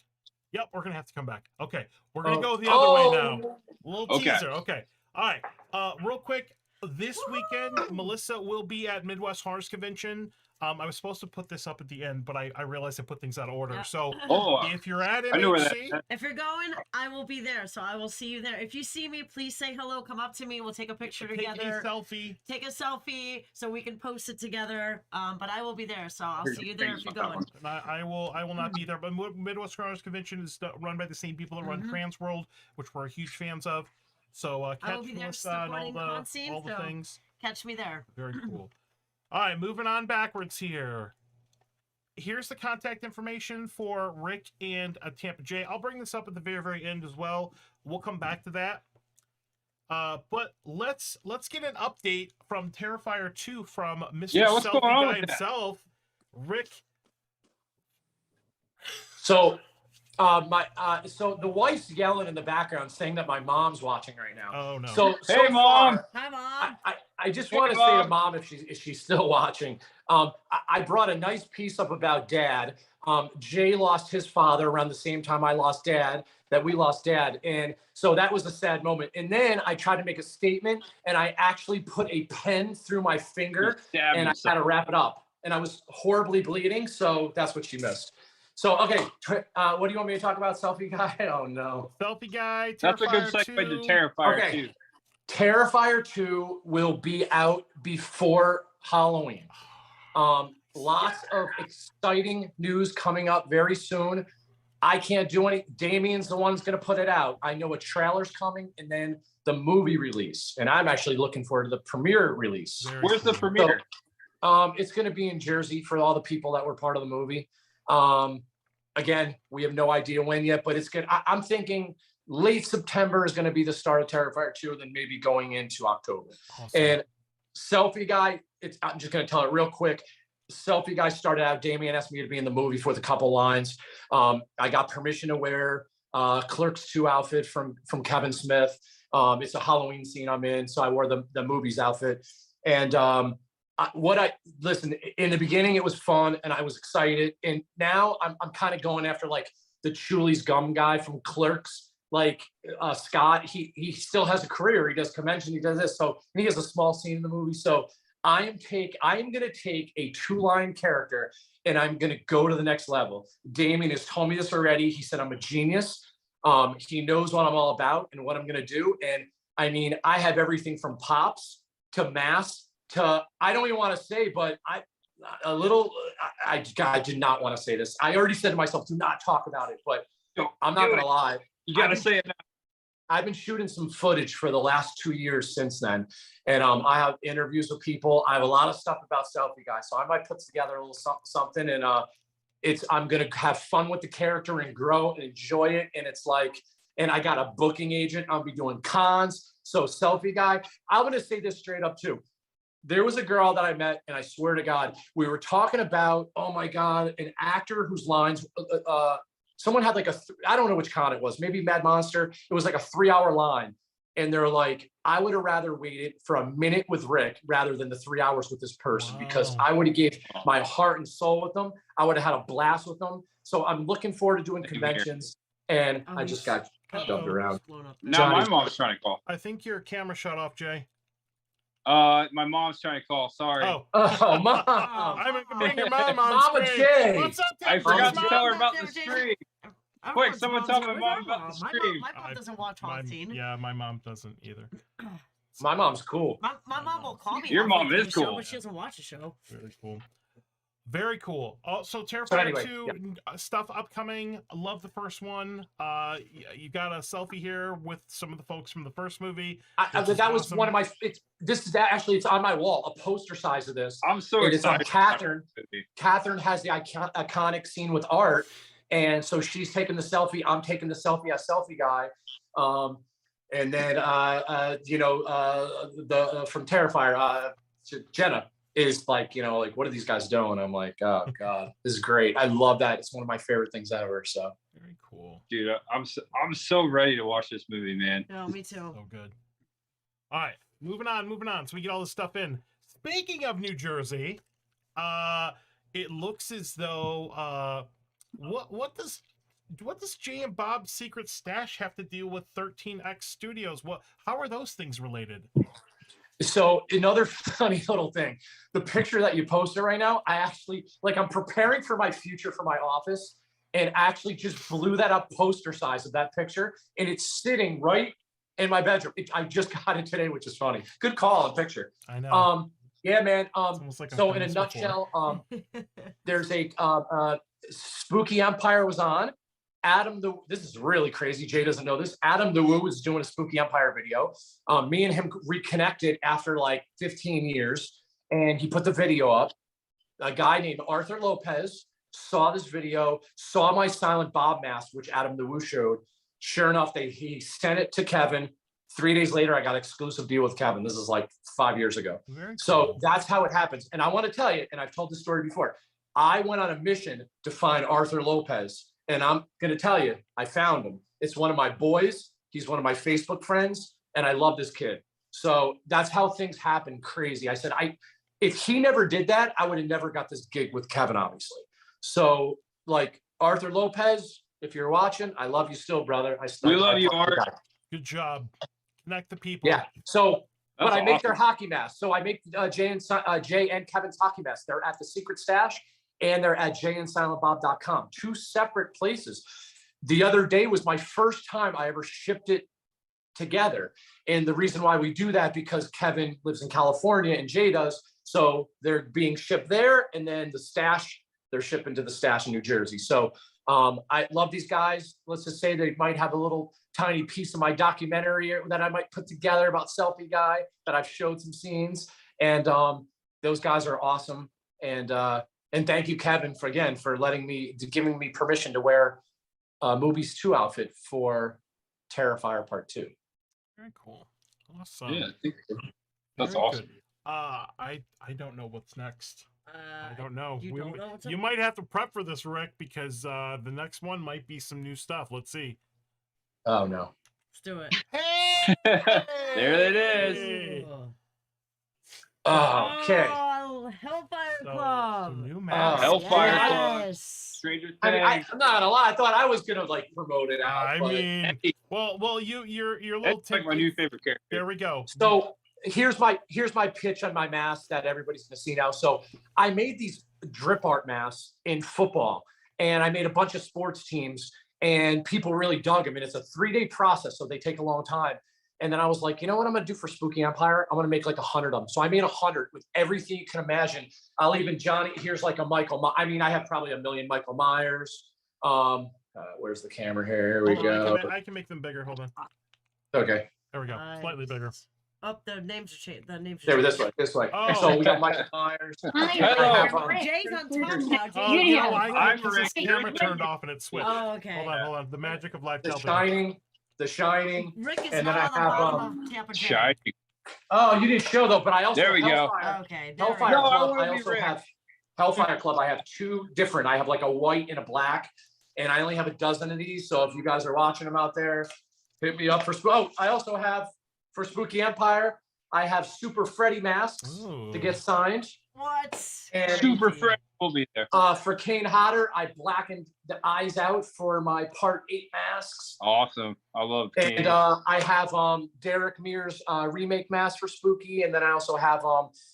Yep, we're gonna have to come back. Okay, we're gonna go the other way now. Little Okay. teaser. Okay. All right. Real quick. This weekend, Melissa will be at Midwest Horrors Convention. I was supposed to put this up at the end, but I realized I put things out of order. Yeah. So Oh, if you're at I know where MHC, that. If you're going, I will be there. So I will see you there. If you see me, please say hello. Come up to me. We'll take a picture take together. a selfie. Take a selfie so we can post it together. But I will be there. So I'll see you there if you're going. And I will not be there. But Midwest Horrors Convention is run by the same people that run Transworld, which we're huge fans of. So I will catch be there Melissa and supporting HauntScene, all the so- things. Catch me there. Very cool. All right, moving on backwards here. Here's the contact information for Rick and Tampa J. I'll bring this up at the very, very end as well. We'll come back to that. But let's get an update from Terrifier 2 from Mr. Yeah, what's Selfie going on Guy with that? himself. Rick. So, so the wife's yelling in the background, saying that my mom's watching right now. Oh no. So Hey, Mom. far, Hi, Mom. I just Hey, want to say to Mom. Mom, if she's still watching, I brought a nice piece up about Dad. Jay lost his father around the same time I lost Dad. That we lost Dad, and so that was a sad moment. And then I tried to make a statement, and I actually put a pen through my finger, Stab and I yourself. had to wrap it up. And I was horribly bleeding, so that's what she missed. So, okay, what do you want me to talk about, Selfie Guy? Oh, no. Selfie Guy, That's a good Terrifier segue 2. to Terrifier Okay. too. Terrifier 2 will be out before Halloween. Lots of exciting news coming up very soon. I can't do any. Damien's the one's going to put it out. I know a trailer's coming, and then the movie release. And I'm actually looking forward to the premiere release. Very Where's the cool. premiere? It's going to be in Jersey for all the people that were part of the movie. Again, we have no idea when yet, but it's good. I'm thinking late September is going to be the start of Terrifier 2, then maybe going into October. Awesome. And Selfie Guy, I'm just going to tell it real quick. Selfie Guy started out, Damien asked me to be in the movie for the couple lines. I got permission to wear Clerks 2 outfit from Kevin Smith. It's a Halloween scene I'm in, so I wore the movie's outfit. And listen, in the beginning it was fun and I was excited. And now I'm kind of going after like the Chulies gum guy from Clerks. like Scott, he still has a career. He does convention, he does this. So and he has a small scene in the movie. So I am gonna take a 2-line character and I'm gonna go to the next level. Damien has told me this already. He said I'm a genius. He knows what I'm all about and what I'm gonna do. And I mean, I have everything from pops to mass to I don't even want to say, but I did not want to say this. I already said to myself, do not talk about it, but I'm not gonna lie. You gotta say it now. I've been shooting some footage for the last 2 years since then. And I have interviews with people. I have a lot of stuff about Selfie Guy. So I might put together a little something and I'm gonna have fun with the character and grow and enjoy it. And it's like, and I got a booking agent. I'll be doing cons. So Selfie Guy, I'm gonna say this straight up too. There was a girl that I met, and I swear to God, we were talking about, oh my God, an actor whose lines, someone had like I don't know which con it was, maybe Mad Monster. It was like a 3-hour line. And they're like, I would have rather waited for a minute with Rick rather than the 3 hours with this person, because I would have gave my heart and soul with them. I would have had a blast with them. So I'm looking forward to doing conventions. And I just got dumped around. Now my mom's trying to call. I think your camera shut off, Jay. My mom's trying to call. Sorry. Oh, Mom. I'm gonna bring your mom on Mama screen. Jay. What's up, I Tim? forgot to Mom? tell her about the stream. Quick, someone tell my mom about the stream. My mom doesn't watch HauntScene. Yeah, my mom doesn't either. My mom's cool. My mom will call me. Your mom halfway through is the show, cool. but she doesn't watch the show. Very cool. Very cool. So Terrifier So anyway, 2 stuff upcoming. I love the first one. You got a selfie here with some of the folks from the first movie. That was one of my. It's on my wall, a poster size of this. I'm so excited. It's Catherine. Catherine has the iconic scene with Art, and so she's taking the selfie. I'm taking the selfie as Selfie Guy. And then the from Terrifier, Jenna is like, like, what are these guys doing? I'm like, oh God, this is great. I love that. It's one of my favorite things ever. So Very cool. Dude, I'm so ready to watch this movie, man. No, me too. So good. All right, moving on. So we get all this stuff in. Speaking of New Jersey, it looks as though what does Jay and Bob's secret stash have to do with 13X Studios? How are those things related? So another funny little thing, the picture that you posted right now, I actually, I'm preparing for my future for my office, and actually just blew that up poster size of that picture, and it's sitting right in my bedroom. I just got it today, which is funny. Good call on picture. I know. Yeah, man. Like so in a nutshell, there's a Spooky Empire was on. This is really crazy. Jay doesn't know this. Adam the Woo was doing a Spooky Empire video. Me and him reconnected after like 15 years, and he put the video up. A guy named Arthur Lopez saw this video, saw my Silent Bob mask, which Adam the Woo showed. Sure enough, he sent it to Kevin. 3 days later, I got an exclusive deal with Kevin. This is like 5 years ago. Very So cool. that's how it happens. And I want to tell you, and I've told this story before, I went on a mission to find Arthur Lopez. And I'm going to tell you, I found him. It's one of my boys. He's one of my Facebook friends. And I love this kid. So that's how things happen. Crazy. I said, if he never did that, I would have never got this gig with Kevin, obviously. So like Arthur Lopez, if you're watching, I love you still, brother. We love you, Art. Good job. Connect the people. Yeah. So, but I make awesome. their hockey masks. So I make Jay and Kevin's hockey masks. They're at the Secret Stash, and they're at jayandsilentbob.com. 2 separate places. The other day was my first time I ever shipped it together. And the reason why we do that, because Kevin lives in California and Jay does. So they're being shipped there, and then the stash, they're shipping to the stash in New Jersey. So I love these guys. Let's just say they might have a little tiny piece of my documentary that I might put together about Selfie Guy, that I've showed some scenes. And those guys are awesome. And thank you, Kevin, for giving me permission to wear Movies 2 outfit for Terrifier Part 2. Very cool. Awesome. Yeah, I think so. That's Very awesome. good. I don't know what's next. I don't know. You don't know what's You up? might have to prep for this, Rick, because the next one might be some new stuff. Let's see. Oh, no. Let's do it. Hey! There it is. Hey! Oh. Oh, okay. Oh, Hellfire So, Club. some new Oh, masks. Hellfire Club. Yes. Stranger Things. I mean, I'm not gonna lie. I thought I was gonna like promote it out. I but- mean, Hey, well, you're a little that's like my tip- new favorite character. There we go. So here's my pitch on my mask that everybody's gonna see now. So I made these drip art masks in football, and I made a bunch of sports teams, and people really dug them. And it's a 3-day process, so they take a long time. And then I was like, you know what I'm gonna do for Spooky Empire? I'm gonna make like 100 of them. So I made 100 with everything you can imagine. I'll even Johnny. Here's like a Michael. I mean, I have probably a million Michael Myers. Where's the camera here? Here we Hold on, go. I can make them bigger. Hold on. Okay, There we go. Slightly bigger. Oh, the names are changed. The names are there, changed. this way. Oh. So we got Michael Myers. Hi, Hello. Rick. Jay's on top now. Jay's Oh, You you didn't know have why? a I'm Because this Rick. camera turned off and it switched. Oh, okay. Hold on. The magic of live The television. Shining. Rick is And then not I on the have, bottom of Tampa Jay. Shy. Oh, you didn't show though, but I also There we go. Hellfire. Okay. There Hellfire we go. No, I Club. wanna I be also Rick. have Hellfire Club. I have 2 different. I have like a white and a black, and I only have a dozen of these. So if you guys are watching them out there, hit me up for. Oh, I also have for Spooky Empire. I have Super Freddy masks Ooh. to get signed. What? And Super Fred will be there. For Kane Hodder, I blackened the eyes out for my Part 8 masks. Awesome. I love And Kane. I have Derek Mears remake mask for Spooky, and then I also have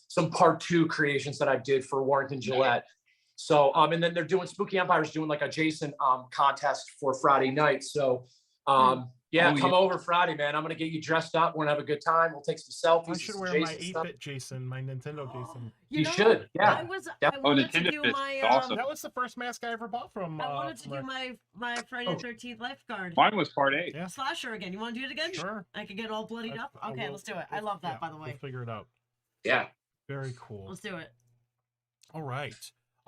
some Part 2 creations that I did for Warrington Gillette. So and then they're doing Spooky Empire's doing like a Jason contest for Friday night. So yeah, Oh, come yeah. over Friday, man. I'm gonna get you dressed up. We're gonna have a good time. We'll take some selfies. I and should some wear my Jason stuff. 8-bit Jason, my Nintendo Jason. You know, should, yeah. I was. Yeah. I Oh, wanted to Nintendo do Fist, my. awesome. That was the first mask I ever bought from. I wanted to from do Rick. my Friday the 13th lifeguard Mine was Part 8. Yeah. slasher again. You want to do it again? Sure. I could get all bloodied up. I Okay, will- let's do it. I love that, yeah, by the way. We'll figure it out. Yeah. Very cool. Let's do it. All right.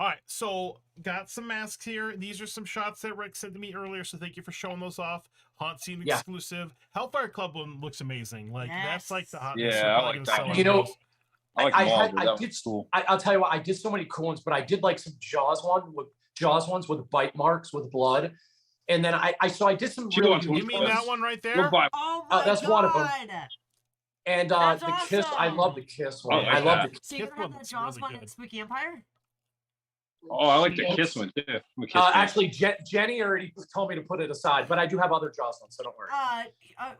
All right. So got some masks here. These are some shots that Rick sent to me earlier. So thank you for showing those off. HauntScene Yeah. exclusive. Hellfire Club one looks amazing. Like that's like the hot. Yeah, they're I probably like gonna that sell one. You know, those. I like I them all, had- but I that did was cool. I'll tell you what, I did so many cool ones, but I did like some Jaws ones with bite marks with blood. And then I did some Two really ones. You unique mean ones. that one right We'll there? buy. Oh my that's god! one of them. And That's the kiss, I love the kiss one. like I love that. the So you're Kiss gonna have that one's Jaws really one good. in Spooky Empire? Oh, I like the Kiss one too. I'm a Kiss fan. actually Jenny already told me to put it aside, but I do have other Jaws ones, so don't worry.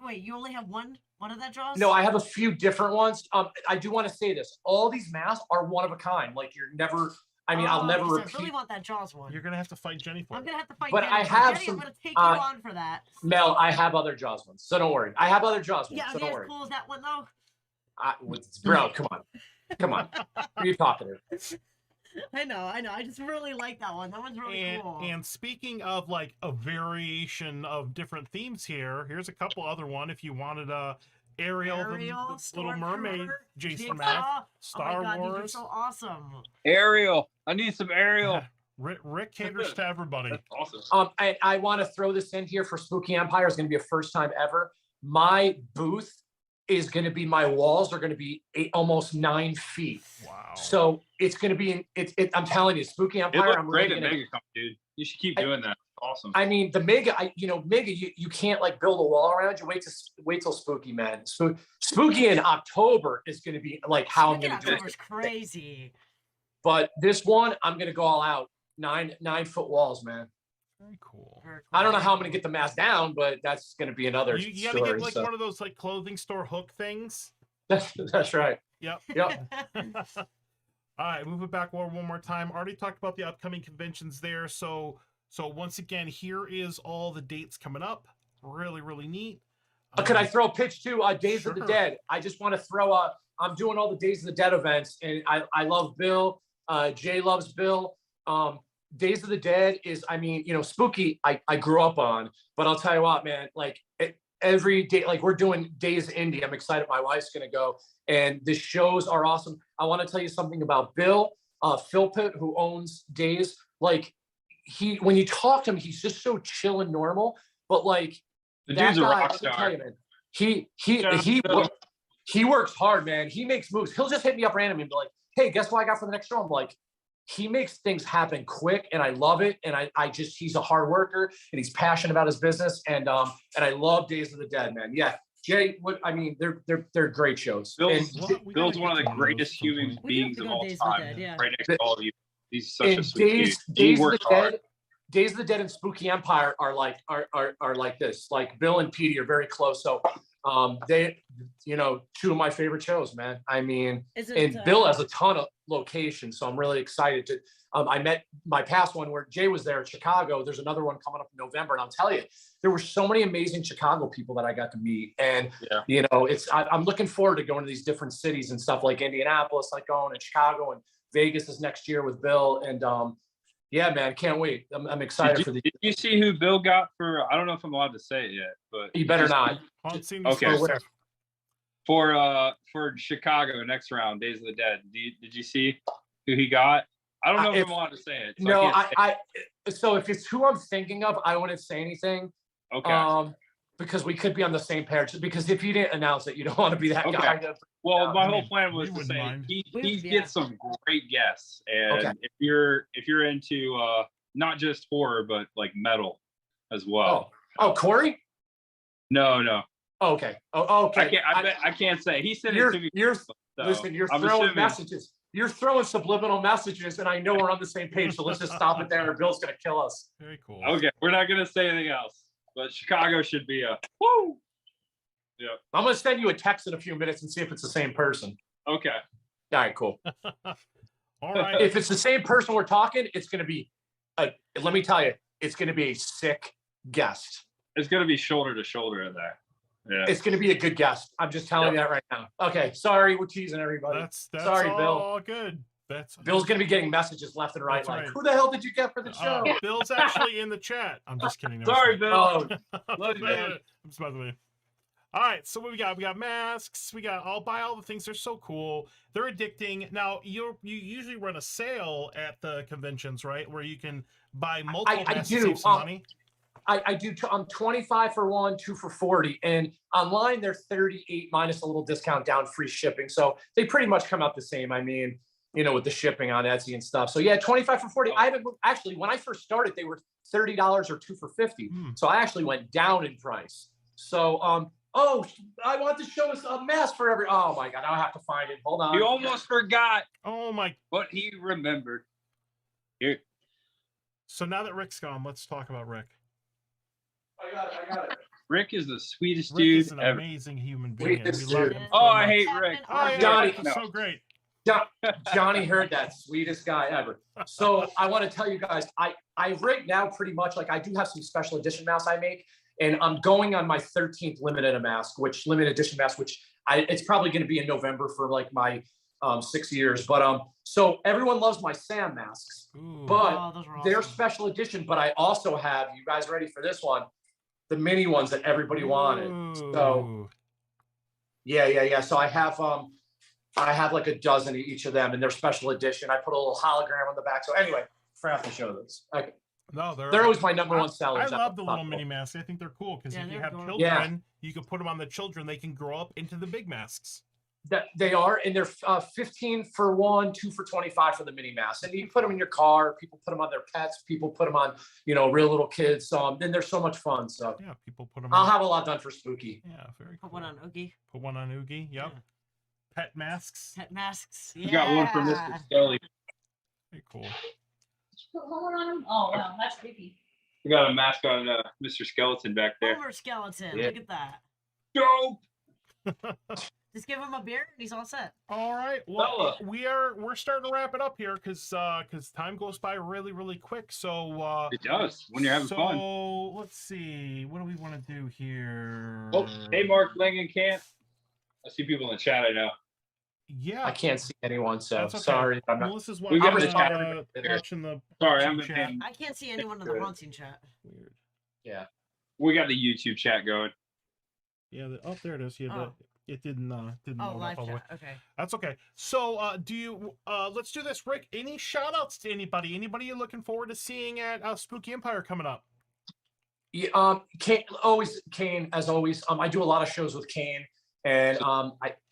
Wait, you only have one of that Jaws? No, I have a few different ones. I do want to say this. All these masks are one of a kind. Like you're never, I'll never because repeat. I really want that Jaws one. You're gonna have to fight Jenny for I'm it. gonna have to fight But Jenny. I have Jenny, some, I'm gonna take you on for that. Mel, I have other Jaws ones, so don't worry. I have other Jaws ones, Yeah, so are they don't as worry. cool as that one though? Bro, come on. Come on. Who are you talking to? I know. I just really like that one. That one's really cool. And speaking of like a variation of different themes here, here's a couple other one. If you wanted Ariel, the Little Mermaid, Jason Mack, Star oh my God, Wars. these are so awesome. Ariel. I need some Ariel. Rick caters to everybody. That's awesome. I want to throw this in here for Spooky Empire. It's going to be a first time ever. My booth is going to be, my walls are going to be almost 9 feet. Wow. So it's going to be, I'm telling you, Spooky It Empire. looks I'm great really at gonna, MegaCon, dude. You should keep doing that. Awesome. I mean, the Mega, you can't like build a wall around you. Wait till Spooky, man. Spooky in October is going to be like how I'm Spooky going to do it. October's crazy. But this one, I'm going to go all out. 9-foot walls, man. Very cool. Very I don't know cool. how I'm going to get the mask down, but that's going to be another You gotta story. get like so. one of those like clothing store hook things. That's right. Yep. Yep. All right, move it back one more time. Already talked about the upcoming conventions there. So once again, here is all the dates coming up. Really, really neat. Could I throw a pitch too? Days of the Sure. Dead. I just want to throw I'm doing all the Days of the Dead events, and I love Bill. Jay loves Bill. Days of the Dead is, Spooky, I grew up on, but I'll tell you what, man, like every day, like we're doing Days Indie. I'm excited. My wife's going to go, and the shows are awesome. I want to tell you something about Bill Philpott, who owns Days. Like when you talk to him, he's just so chill and normal, but like The that dude's a guy, rock let me tell star. you, man, he works hard, man. He makes moves. He'll just hit me up randomly and be like, hey, guess what I got for the next show? I'm like, he makes things happen quick, and I love it. And he's a hard worker, and he's passionate about his business. And I love Days of the Dead, man. Yeah, Jay, what I mean, they're great shows. Bill's, And, Well, we Bill's gotta one of get the to greatest those at some human point. We do have beings to of go all Days of the time. Dead, yeah. Right next to all of you. He's such a and sweet dude. He Days of the works hard. Dead, Days of the Dead and Spooky Empire are like this. Like Bill and Petey are very close. So they, two of my favorite shows, man. I mean, Is and it, Bill has a ton of locations, so I'm really excited to. I met my past one where Jay was there in Chicago. There's another one coming up in November, and I'll tell you, there were so many amazing Chicago people that I got to meet, and I'm looking forward to going to these different cities and stuff like Indianapolis, like going to Chicago, and Vegas is next year with Bill, and yeah, man, can't wait. I'm excited for the. Did you see who Bill got for? I don't know if I'm allowed to say it yet, but You better not. HauntScene Okay. exclusive. For Chicago next round, Days of the Dead. Did you see who he got? I don't know if I'm allowed to say it. So No, can't say so if it's who I'm thinking of, I wouldn't say anything. it. Okay. Because we could be on the same page. Because if you didn't announce it, you don't want to be that Okay. guy. To, Well, my I whole mean, plan was we to wouldn't say mind. he Yeah. gets some great guests, and Okay. if you're into not just horror but like metal as well. oh, Corey. No, Oh, okay. Oh, okay. I can't say. He sent it to me. Listen. You're I'm throwing assuming- messages. You're throwing subliminal messages, and I know we're on the same page. So let's just stop it there, or Bill's gonna kill us. Very cool. Okay, we're not gonna say anything else. But Chicago should be a woo. Yeah. I'm gonna send you a text in a few minutes and see if it's the same person. Okay. All right, cool. All right. If it's the same person we're talking, it's gonna be. Let me tell you, it's gonna be a sick guest. It's gonna be shoulder to shoulder in there. Yeah. It's going to be a good guest. I'm just telling you that right now. Okay, sorry, we're teasing everybody. That's Sorry, Bill. all good. Bill's going to be getting messages left and right, That's like, right. "Who the hell did you get for the show?" Bill's actually in the chat. I'm just kidding. Sorry, Bill. Oh, Love you, man. I'm just messing with you. All right, so what we got? We got masks. I'll buy all the things. They're so cool. They're addicting. Now you usually run a sale at the conventions, right? Where you can buy multiple I masks do. to save some money. I do. I'm 25 for one, 2 for 40, and online they're 38 minus a little discount down, free shipping. So they pretty much come out the same. I mean, with the shipping on Etsy and stuff. So yeah, 25 for 40. I haven't actually. When I first started, they were $30 or 2 for 50. So I actually went down in price. So oh, I want to show us a mask for every. Oh my God, I'll have to find it. Hold on. You almost forgot Oh my! what he remembered. Here. So now that Rick's gone, let's talk about Rick. I got it. Rick is the sweetest Rick dude is an ever. amazing human Wait, being. and this we love dude. him so Oh, I much. hate Rick. Oh, yeah, Johnny. Rick is so great. Johnny heard that, sweetest guy ever. So I want to tell you guys, I right now pretty much like I do have some special edition masks I make, and I'm going on my 13th limited edition mask, which it's probably going to be in November for like my 6 years. But so everyone loves my Sam masks, Ooh. but those are they're awesome. special edition. But I also have, you guys ready for this one? The mini ones that everybody wanted. So Ooh. yeah. So I have like a dozen of each of them, and they're special edition. I put a little hologram on the back. So anyway, forgot to show those. Okay. No, They're always my number one I sellers. love the little mini masks. I think they're cool because Yeah, if you they're have adorable. children, you can put them on the children. They can grow up into the big masks. That they are, and they're 15 for one, 2 for 25 for the mini mask. And you can put them in your car. People put them on their pets. People put them on, real little kids. Then they're so much fun. So Yeah, people put them. I'll on. have a lot done for spooky. Yeah, very cool. Put one on Oogie. Put one on Oogie. Yep. Yeah. Pet masks. Pet masks. You got one from Yeah. Mr. Skelly. Very cool. Put one on him. Oh wow, that's creepy. We got a mask on Mr. Skeleton back there. Homer skeleton. Yeah. Look at that. Dope. Just give him a beer and he's all set. All right. Well, Fella. we're starting to wrap it up here because time goes by really really quick. So It does when you're having fun. So let's see. What do we want to do here? Oh, hey, Mark Langan can't. I see people in the chat. I know. Yeah. I can't see anyone, so That's okay. sorry. I'm not. Melissa's We watching, got the chat. watching the Sorry, watching I'm chat. in. I can't see anyone in the Good. haunting chat. Weird. Yeah. We got the YouTube chat going. Yeah. There it is. Yeah. Oh. It didn't Oh, load up live all the way. chat. Okay. That's okay. So do you let's do this, Rick. Any shout outs to anybody? Anybody you're looking forward to seeing at Spooky Empire coming up? Yeah, Kane, as always. I do a lot of shows with Kane, and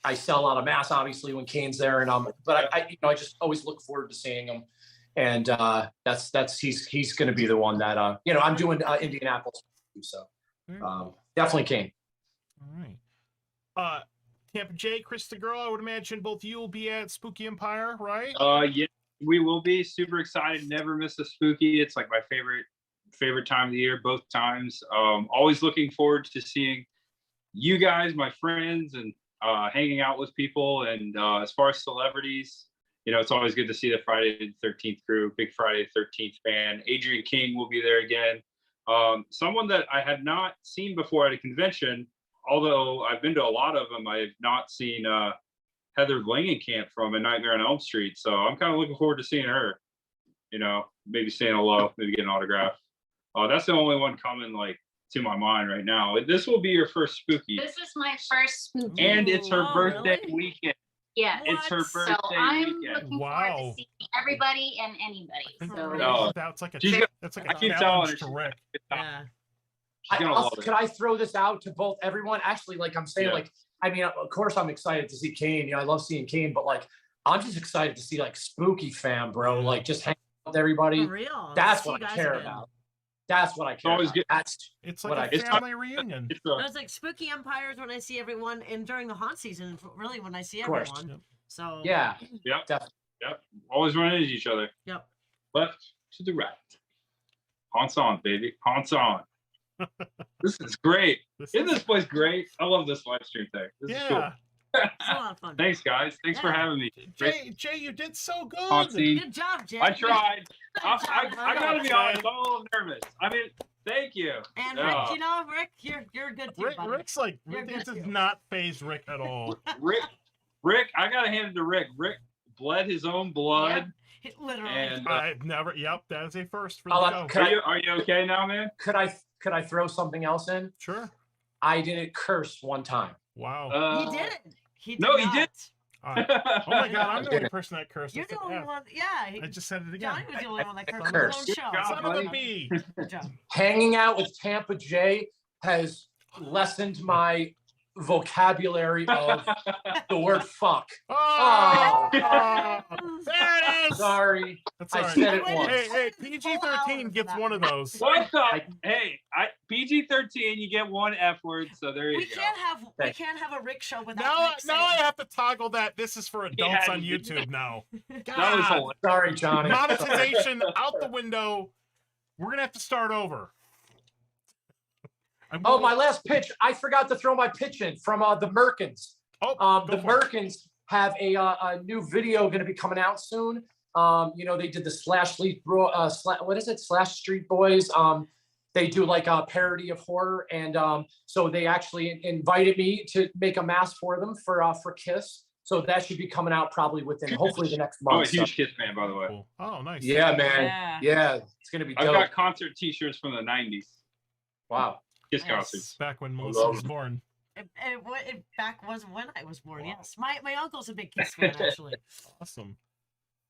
I sell a lot of masks, obviously, when Kane's there, and but I just always look forward to seeing him, and that's he's going to be the one that I'm doing Indianapolis, so Very cool. definitely Kane. All right. Tampa J, Chris the Girl, I would imagine both you will be at Spooky Empire, right? Yeah, we will be super excited. Never miss a spooky. It's like my favorite time of the year, both times. Always looking forward to seeing you guys, my friends, and hanging out with people. And as far as celebrities, it's always good to see the Friday the 13th crew, big Friday the 13th fan. Adrian King will be there again. Someone that I had not seen before at a convention, although I've been to a lot of them, I have not seen Heather Langenkamp from A Nightmare on Elm Street. So I'm kind of looking forward to seeing her, maybe saying hello, maybe get an autograph. That's the only one coming to my mind right now. This will be your first spooky. This is my first spooky. And it's her Oh, birthday really? weekend. Yeah. It's her What? birthday So I'm weekend. looking forward Wow. to seeing everybody and anybody. So No. That's like a She's gonna- that's like I a keep telling challenge her to she's Rick. Yeah. She's gonna love it. Could I throw this out to both everyone? Actually, like I'm saying, Yeah. of course I'm excited to see Kane. I love seeing Kane, but I'm just excited to see Spooky fam, bro. Just hang out with everybody. For real. That's See what you I guys care again. about. That's what I care always about. good. It's What like I- a family reunion. It's No, it's like Spooky Empires when I see everyone, and during the haunt season, really when I see Of course. everyone. Yep. So Yeah. Yep. Definitely. Yep. Always run into each other. Yep. Left to the right. Haunts on, baby. Haunts on. This is great. Isn't this place great? I love this live stream thing. This is cool. Yeah. it's a lot of fun. Thanks, guys. Thanks for Yeah. having me. Jay, you did so good. HauntScene. Good job, Jay. I tried. I gotta be Jay. honest. I'm a little nervous. Thank you. And Yeah. Rick, you're good too, Rick, buddy. Rick's like, You're this good does too. not phase Rick at all. Rick, I gotta hand it to Rick. Rick bled his own blood. Literally. And I've never. Yep, that is a first for I'll the let- show. are you okay now, man? Could I throw something else in? Sure. I didn't curse one time. Wow. He didn't. He did No, he not. did. Oh my God, I'm the only didn't. person that cursed. I You're the said only F. one. Yeah. I just said it again. Johnny was the only one that cursed on cursed. his own show. Good job, Son of a buddy. bee. Good job. Hanging out with Tampa J has lessened my vocabulary of the word fuck. Oh, Oh. there it is. Sorry. That's all I right. said it Wait, once. Hey, Full PG-13 hour gets for one that of one. those. What the? Hey, PG-13, you get one F word, so there you We go. Thanks. can't have a Rick show without Now Rick I saying- have to toggle that. This is for adults Yeah, on you- YouTube now. That was God. hilarious. Sorry, Johnny. Monetization out the window. We're gonna have to start over. Oh, my last pitch. I forgot to throw my pitch in from the Merkins. Oh, The go for it. Merkins have a new video going to be coming out soon. They did the Slash Street Slash Street Boys. They do like a parody of horror, and so they actually invited me to make a mask for them for Kiss. So that should be coming out probably within hopefully the next Oh, a month. So- huge Kiss fan, by the way. Cool. Oh, nice. Yeah, man. Yeah. Yeah, it's gonna be I've dope. got concert T-shirts from the '90s. Wow. Kiss Nice. concerts. Back when Melissa love was born. It back was when I was born. Yes, my uncle's a big Kiss fan actually. Awesome.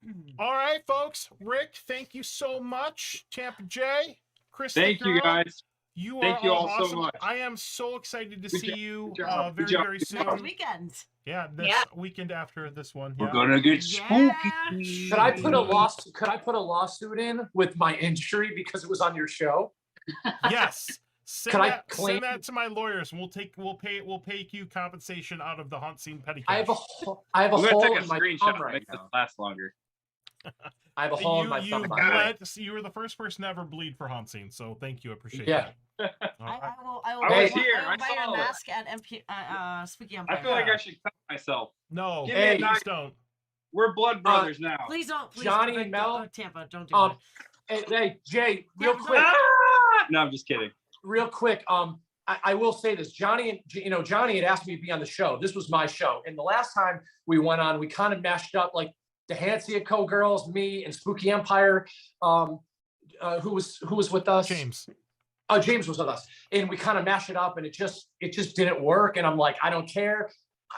Mm. All right, folks. Rick, thank you so much. Tampa J, Chris. the Thank you, Girl, guys. You Thank are you all all so awesome. much. I am so excited to Good see job, you good job, very, good job, very good soon. job. Next weekend. Yeah, this Yeah. weekend after this one. We're Yeah. gonna get Yeah. spooky. Could I put a lawsuit? Could I put a lawsuit in with my injury because it was on your show? Yes. Send Could I that, claim- send that to my lawyers, and we'll pay you compensation out of the HauntScene petty cash. I have a hole take a in my screenshot thumb to right make this now. last longer. I have a hole in my you thumb. by the way. bled, so you were the first person to ever bleed for HauntScene, so thank you. I appreciate Yeah. that. All right. I will. I was buy- here, I will I buy saw your it. mask at MP Spooky Empire. I feel like I should cut myself. No, Give me a please knife. don't. We're blood brothers now. Please don't. Please Johnny don't, and Mel? Tampa, don't do Um, that. Hey, Jay, real Yeah, quick, Ah! No, I'm just kidding. real quick. I will say this. Johnny had asked me to be on the show. This was my show, and the last time we went on, we kind of mashed up like the Hansia Co girls, me, and Spooky Empire. Who was with us? James. Oh, James was with us, and we kind of mashed it up, and it just didn't work. And I'm like, I don't care.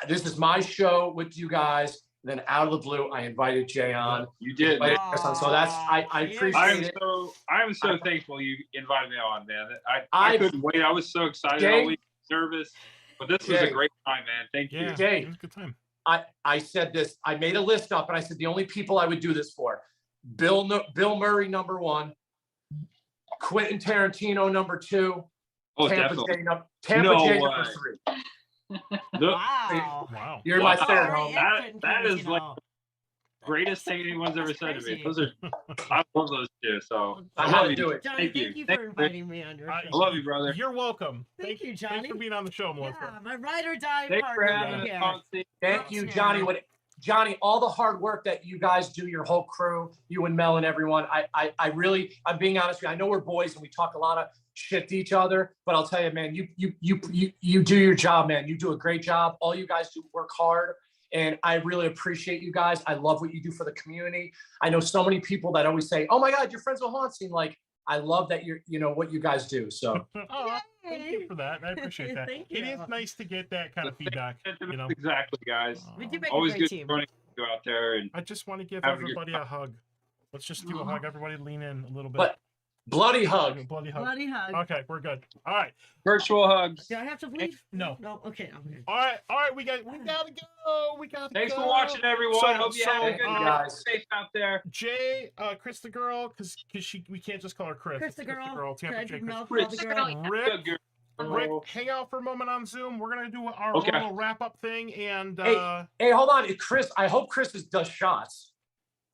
This is my show with you guys. And then out of the blue, I invited Jay on. You did. Invited Man. Chris on. So that's I appreciate I'm it. so thankful you invited me on, man. I I've- couldn't wait. I was so excited. Jay? Always nervous, but this was a Jay. great time, man. Thank you. Yeah, Jay. it was a good time. I said this. I made a list up, and I said the only people I would do this for: Bill Murray, number 1; Quentin Tarantino, number 2; Oh, Tampa definitely. J, Tampa No J way. number 3. Wow. Wow. You're my Wow. third Very home. infant that kids, is you like know. greatest thing anyone's ever That's said to me. crazy. Those are, I love those two. So I love had to you. do it. Johnny, thank you for Thank you. inviting me on your I show. I love you, brother. You're welcome. Thank you, Thanks Johnny. for being on the show, Melissa. Yeah, my ride or die Thanks for partner having us here. on. Thank you, Yeah. Johnny. Johnny, all the hard work that you guys do, your whole crew, you and Mel and everyone. I really, I'm being honest with you. I know we're boys and we talk a lot of shit to each other, but I'll tell you, man, you do your job, man. You do a great job. All you guys do work hard. And I really appreciate you guys. I love what you do for the community. I know so many people that always say, "Oh my God, you're friends with HauntScene." Like, I love that you know what you guys do. So Oh, thank you for that. I appreciate that. Thank It is you. nice to get that kind of feedback. You know, Exactly, guys. We do make Always a great good team. running you out there and I just want to give Have a good everybody a hug. Let's just do a hug. Everybody lean in a little bit. But bloody hug. Bloody hug. Bloody hug. Okay, we're good. All right. virtual hugs. Do I have to leave? No. No. Okay. Okay. All right. We gotta go. We gotta Thanks go. for watching, everyone. So- Hope you have a good so, day. guys. Safe out there. Jay, Chris the girl, because we can't just call her Chris. Chris the It's girl. Can Tampa I Jay, do Chris. Mel call the Chris. girl? Rick, Good girl. Rick, hang out for a moment on Zoom. We're gonna do our Okay. little wrap up thing, and Hey, hold on, Chris. I hope Chris does shots.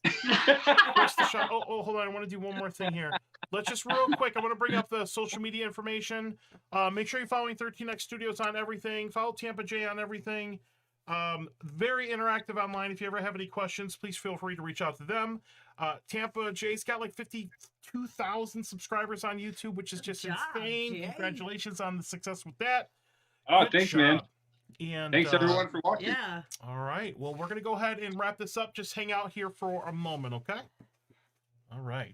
Chris the shot. Oh, hold on. I want to do one more thing here. Let's just real quick. I want to bring up the social media information. Make sure you're following 13X Studios on everything. Follow Tampa J on everything. Very interactive online. If you ever have any questions, please feel free to reach out to them. Tampa J's got like 52,000 subscribers on YouTube, which is just Good job, insane. Jay. Congratulations on the success with that. Oh, Good thanks, man. job. And Thanks, everyone, for watching. Yeah. all right. Well, we're going to go ahead and wrap this up. Just hang out here for a moment, okay? All right.